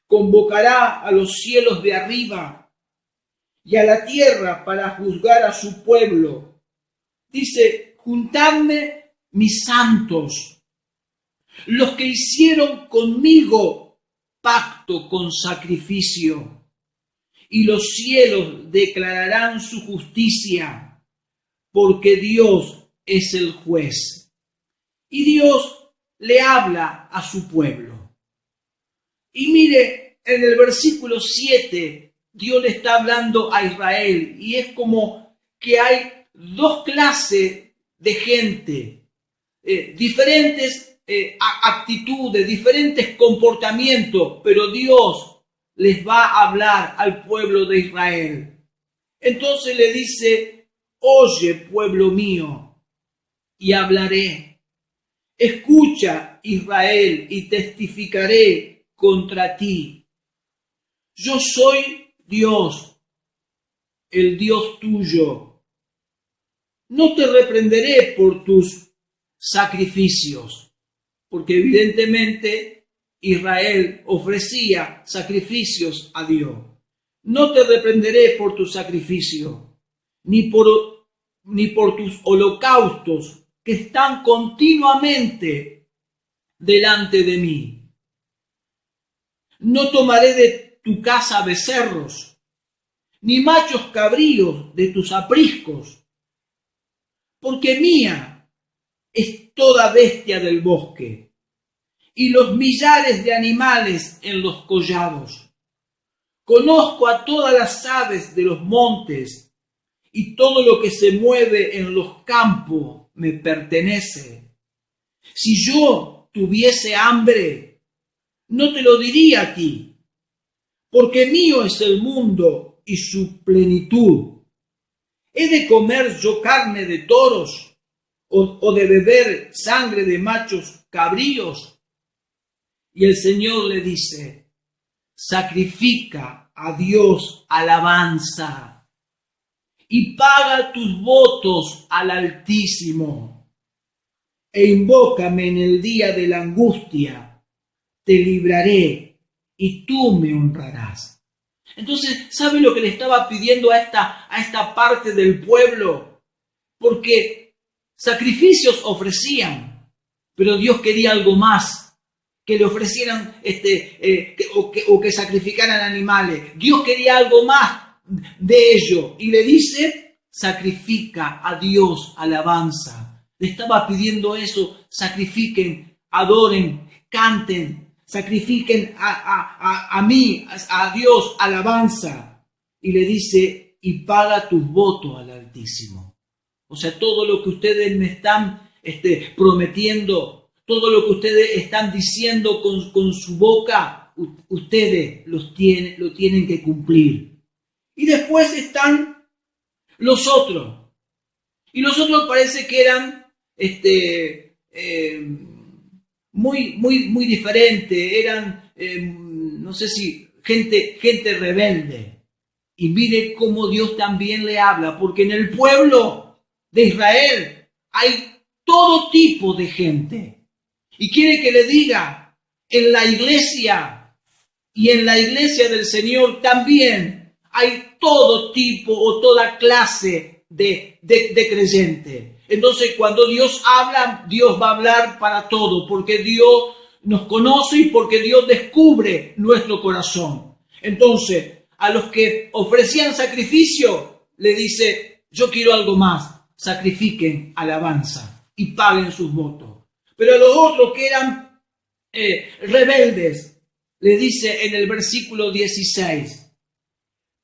Convocará a los cielos de arriba y a la tierra para juzgar a su pueblo. Dice, juntadme mis santos, los que hicieron conmigo pacto con sacrificio. Y los cielos declararán su justicia, porque Dios es el juez. Y Dios le habla a su pueblo. Y mire, en el versículo 7, Dios le está hablando a Israel, y es como que hay dos clases de gente, diferentes actitudes, diferentes comportamientos, pero Dios les va a hablar al pueblo de Israel. Entonces le dice, oye, pueblo mío, y hablaré. Escucha, Israel, y testificaré contra ti. Yo soy Dios, el Dios tuyo. No te reprenderé por tus sacrificios, porque evidentemente Israel ofrecía sacrificios a Dios. No te reprenderé por tu sacrificio, ni por tus holocaustos que están continuamente delante de mí. No tomaré de tu casa becerros, ni machos cabríos de tus apriscos, porque mía es toda bestia del bosque y los millares de animales en los collados. Conozco a todas las aves de los montes, y todo lo que se mueve en los campos me pertenece. Si yo tuviese hambre, no te lo diría a ti, porque mío es el mundo y su plenitud. ¿He de comer yo carne de toros o de beber sangre de machos cabríos? Y el Señor le dice, sacrifica a Dios alabanza y paga tus votos al Altísimo e invócame en el día de la angustia, te libraré y tú me honrarás. Entonces, ¿sabe lo que le estaba pidiendo a esta parte del pueblo? Porque sacrificios ofrecían, pero Dios quería algo más. Que le ofrecieran o que sacrificaran animales. Dios quería algo más de ello y le dice, sacrifica a Dios alabanza. Le estaba pidiendo eso, sacrifiquen, adoren, canten, sacrifiquen a mí, a Dios alabanza. Y le dice, y paga tus votos al Altísimo. O sea, todo lo que ustedes me están prometiendo, todo lo que ustedes están diciendo con su boca, ustedes lo tienen que cumplir. Y después están los otros. Y los otros parece que eran muy diferentes. Eran, no sé si, gente rebelde. Y mire cómo Dios también le habla, porque en el pueblo de Israel hay todo tipo de gente. Y quiere que le diga, en la iglesia y en la iglesia del Señor también hay todo tipo o toda clase de creyente. Entonces, cuando Dios habla, Dios va a hablar para todo, porque Dios nos conoce y porque Dios descubre nuestro corazón. Entonces, a los que ofrecían sacrificio, le dice, yo quiero algo más, sacrifiquen alabanza y paguen sus votos. Pero a los otros que eran rebeldes, le dice en el versículo 16,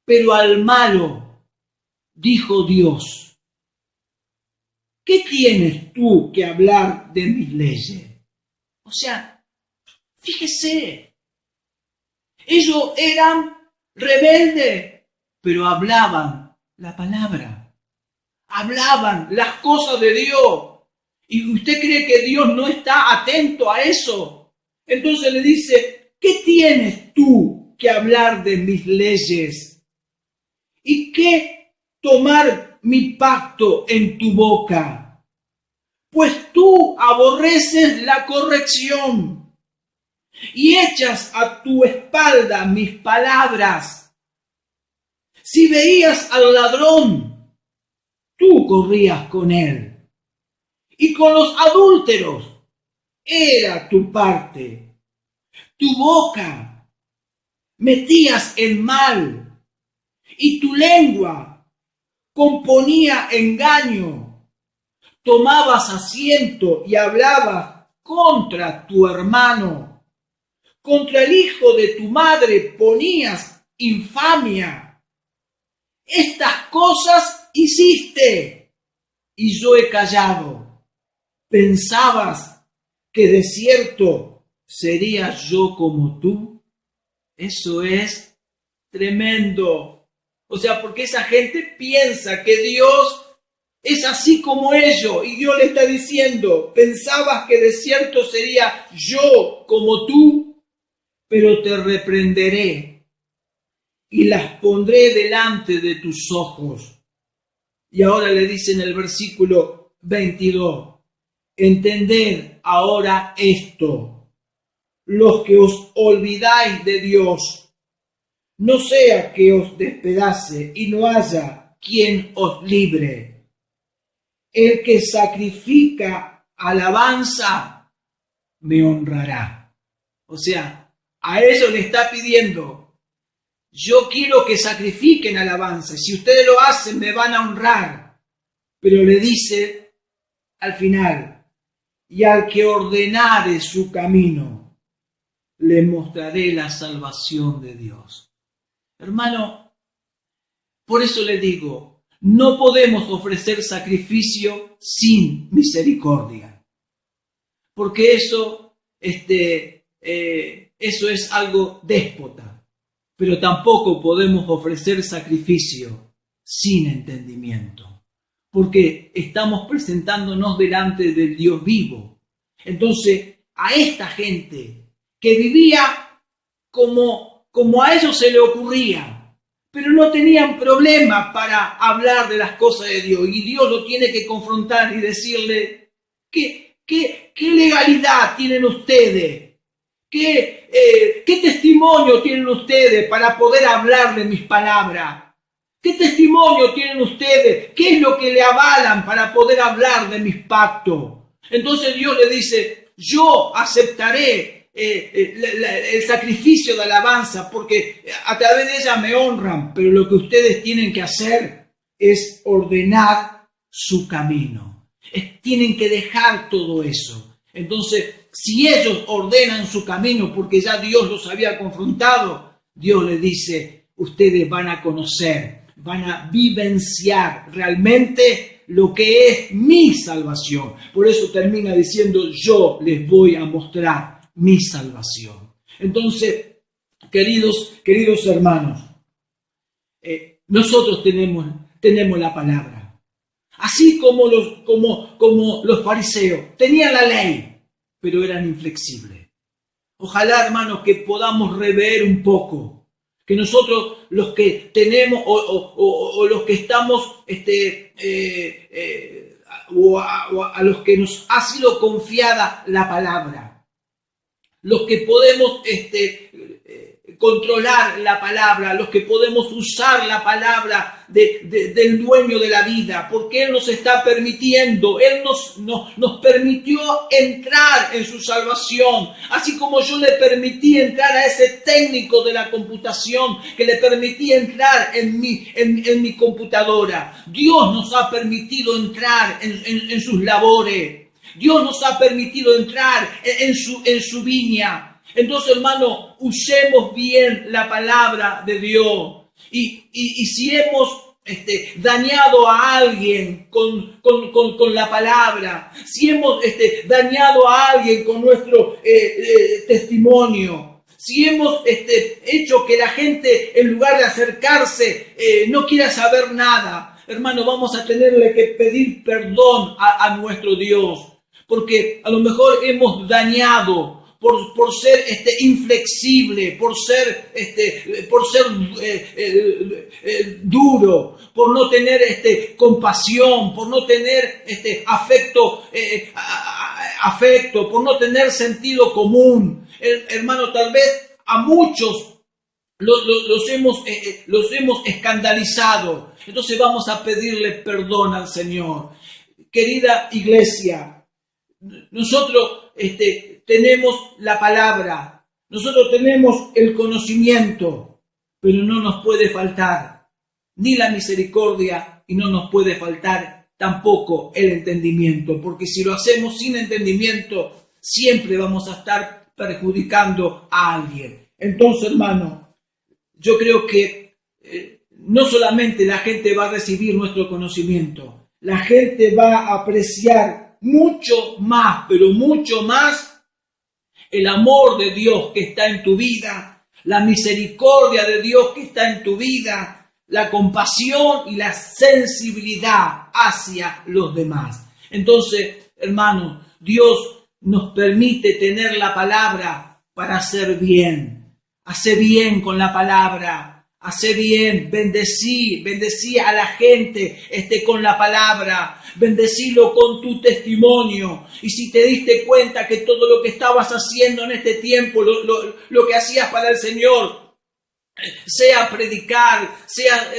pero al malo dijo Dios, ¿qué tienes tú que hablar de mis leyes? O sea, fíjese, ellos eran rebeldes, pero hablaban la palabra, hablaban las cosas de Dios. ¿Y usted cree que Dios no está atento a eso? Entonces le dice, ¿qué tienes tú que hablar de mis leyes? ¿Y qué tomar mi pacto en tu boca, pues tú aborreces la corrección y echas a tu espalda mis palabras. Si veías al ladrón, tú corrías con él, y con los adúlteros era tu parte. Tu boca metías el mal, y tu lengua componía engaño. Tomabas asiento y hablabas contra tu hermano. Contra el hijo de tu madre ponías infamia. Estas cosas hiciste, y yo he callado. ¿Pensabas que de cierto sería yo como tú? Eso es tremendo. O sea, porque esa gente piensa que Dios es así como ellos, y Dios le está diciendo, ¿pensabas que de cierto sería yo como tú? Pero te reprenderé y las pondré delante de tus ojos. Y ahora le dice en el versículo 22, entended ahora esto, los que os olvidáis de Dios, no sea que os despedace y no haya quien os libre. El que sacrifica alabanza me honrará. O sea, a ellos le está pidiendo, yo quiero que sacrifiquen alabanza. Si ustedes lo hacen, me van a honrar. Pero le dice al final, y al que ordenare su camino, le mostraré la salvación de Dios. Hermano, por eso le digo, no podemos ofrecer sacrificio sin misericordia. Porque eso es algo déspota. Pero tampoco podemos ofrecer sacrificio sin entendimiento, porque estamos presentándonos delante del Dios vivo. Entonces, a esta gente que vivía como a ellos se le ocurría, pero no tenían problema para hablar de las cosas de Dios, y Dios lo tiene que confrontar y decirle, ¿qué legalidad tienen ustedes? ¿Qué testimonio tienen ustedes para poder hablar de mis palabras? ¿Qué testimonio tienen ustedes? ¿Qué es lo que le avalan para poder hablar de mis pactos? Entonces Dios le dice, yo aceptaré el sacrificio de alabanza porque a través de ella me honran, pero lo que ustedes tienen que hacer es ordenar su camino. Tienen que dejar todo eso. Entonces, si ellos ordenan su camino porque ya Dios los había confrontado, Dios les dice, ustedes van a conocer, van a vivenciar realmente lo que es mi salvación. Por eso termina diciendo, yo les voy a mostrar mi salvación. Entonces, queridos hermanos, nosotros tenemos la palabra. Así como los fariseos tenían la ley, pero eran inflexibles. Ojalá, hermanos, que podamos rever un poco, que nosotros los que tenemos o los que estamos, a los que nos ha sido confiada la palabra, los que podemos controlar la palabra, los que podemos usar la palabra del dueño de la vida, porque Él nos está permitiendo, Él nos permitió entrar en su salvación, así como yo le permití entrar a ese técnico de la computación, que le permití entrar en mi computadora. Dios nos ha permitido entrar en sus labores, Dios nos ha permitido entrar en su viña. Entonces, hermano, usemos bien la palabra de Dios. Y si hemos dañado a alguien con la palabra, si hemos dañado a alguien con nuestro testimonio, si hemos hecho que la gente, en lugar de acercarse, no quiera saber nada, hermano, vamos a tenerle que pedir perdón a nuestro Dios, porque a lo mejor hemos dañado por ser inflexible, por ser duro, por no tener compasión, por no tener afecto, por no tener sentido común. Hermano, tal vez a muchos los hemos escandalizado. Entonces vamos a pedirle perdón al Señor. Querida iglesia, nosotros tenemos la palabra, nosotros tenemos el conocimiento, pero no nos puede faltar ni la misericordia y no nos puede faltar tampoco el entendimiento, porque si lo hacemos sin entendimiento, siempre vamos a estar perjudicando a alguien. Entonces, hermano, yo creo que no solamente la gente va a recibir nuestro conocimiento, la gente va a apreciar mucho más, pero mucho más, el amor de Dios que está en tu vida, la misericordia de Dios que está en tu vida, la compasión y la sensibilidad hacia los demás. Entonces, hermano, Dios nos permite tener la palabra para hacer bien. Hace bien con la palabra. Hace bien, bendecí a la gente con la palabra, bendecilo con tu testimonio. Y si te diste cuenta que todo lo que estabas haciendo en este tiempo, lo que hacías para el Señor, sea predicar, sea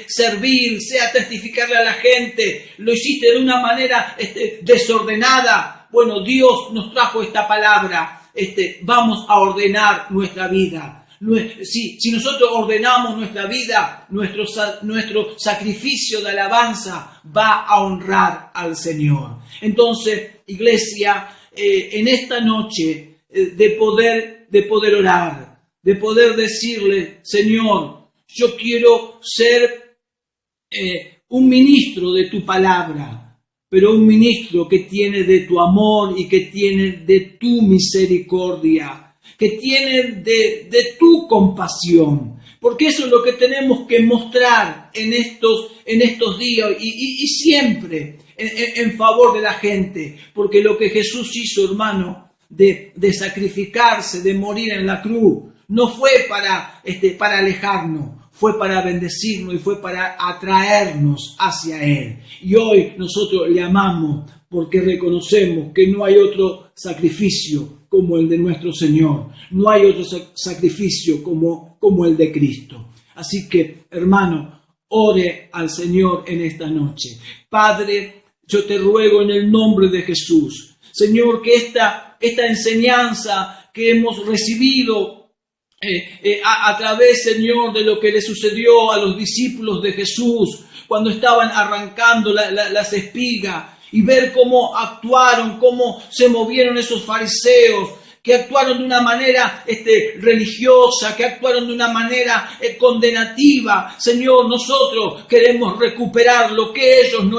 servir, sea testificarle a la gente, lo hiciste de una manera desordenada, bueno, Dios nos trajo esta palabra, vamos a ordenar nuestra vida. Si nosotros ordenamos nuestra vida, nuestro sacrificio de alabanza va a honrar al Señor. Entonces, iglesia, en esta noche de poder orar, de poder decirle, Señor, yo quiero ser un ministro de tu palabra, pero un ministro que tiene de tu amor y que tiene de tu misericordia, que tienen de tu compasión, porque eso es lo que tenemos que mostrar en estos días y siempre en favor de la gente, porque lo que Jesús hizo, hermano, de sacrificarse, de morir en la cruz, no fue para alejarnos, fue para bendecirnos y fue para atraernos hacia Él. Y hoy nosotros le amamos porque reconocemos que no hay otro sacrificio como el de nuestro Señor. No hay otro sacrificio como el de Cristo. Así que, hermano, ore al Señor en esta noche. Padre, yo te ruego en el nombre de Jesús, Señor, que esta enseñanza que hemos recibido a través, Señor, de lo que le sucedió a los discípulos de Jesús cuando estaban arrancando las espigas, y ver cómo actuaron, cómo se movieron esos fariseos, que actuaron de una manera religiosa, que actuaron de una manera condenativa. Señor, nosotros queremos recuperar lo que ellos no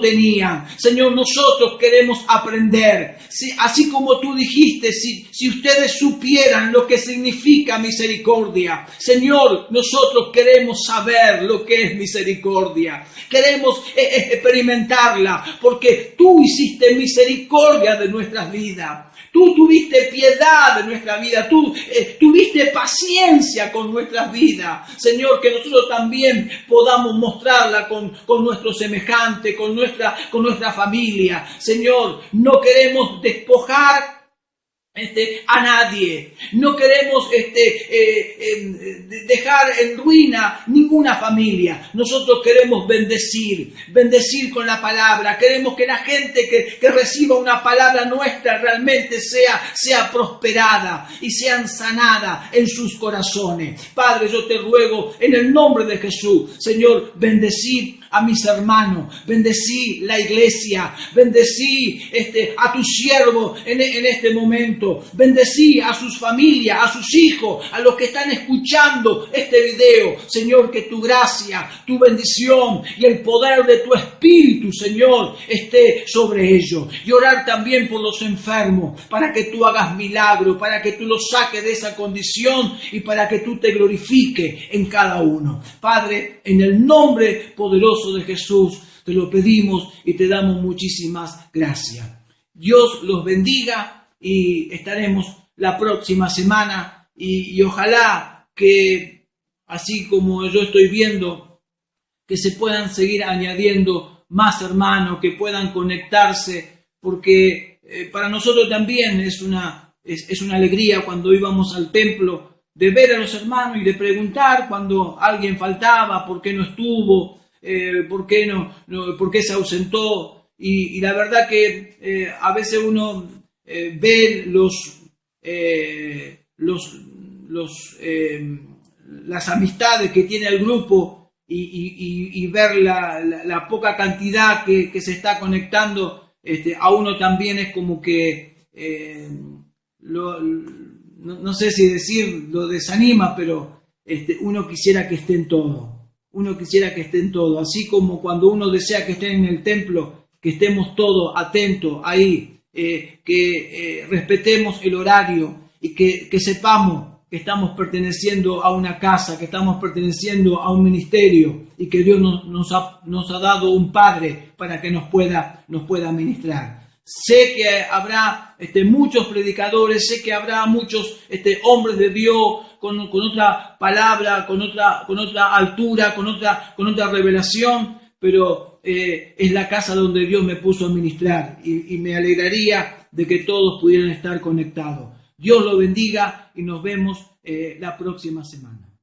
tenían. Señor, nosotros queremos aprender. Así como tú dijiste, si ustedes supieran lo que significa misericordia. Señor, nosotros queremos saber lo que es misericordia. Queremos experimentarla, porque tú hiciste misericordia de nuestras vidas. Tú tuviste piedad de nuestra vida, tú tuviste paciencia con nuestras vidas. Señor, que nosotros también podamos mostrarla con nuestro semejante, con nuestra familia. Señor, no queremos despojar a nadie. No queremos dejar en ruina ninguna familia. Nosotros queremos bendecir con la palabra. Queremos que la gente que reciba una palabra nuestra realmente sea prosperada y sean sanada en sus corazones. Padre, yo te ruego en el nombre de Jesús, Señor, bendecir a mis hermanos, bendecí la iglesia, bendecí a tus siervos en este momento, bendecí a sus familias, a sus hijos, a los que están escuchando este video. Señor, que tu gracia, tu bendición y el poder de tu Espíritu, Señor, esté sobre ellos. Y orar también por los enfermos, para que tú hagas milagro, para que tú los saques de esa condición y para que tú te glorifiques en cada uno. Padre, en el nombre poderoso de Jesús, te lo pedimos y te damos muchísimas gracias. Dios los bendiga y estaremos la próxima semana y ojalá que, así como yo estoy viendo, que se puedan seguir añadiendo más hermanos, que puedan conectarse, porque para nosotros también es una alegría cuando íbamos al templo de ver a los hermanos y de preguntar cuando alguien faltaba, por qué no estuvo, por qué se ausentó. Y la verdad que a veces uno ve las amistades que tiene el grupo y ver la poca cantidad que se está conectando, a uno también es como que no sé si decir lo desanima, pero uno quisiera que estén todos. Uno quisiera que estén todos, así como cuando uno desea que estén en el templo, que estemos todos atentos ahí, que respetemos el horario y que sepamos que estamos perteneciendo a una casa, que estamos perteneciendo a un ministerio y que Dios nos ha dado un Padre para que nos pueda ministrar. Sé que habrá muchos predicadores, sé que habrá muchos hombres de Dios con otra palabra, con otra altura, con otra revelación, pero es la casa donde Dios me puso a ministrar y me alegraría de que todos pudieran estar conectados. Dios lo bendiga y nos vemos la próxima semana.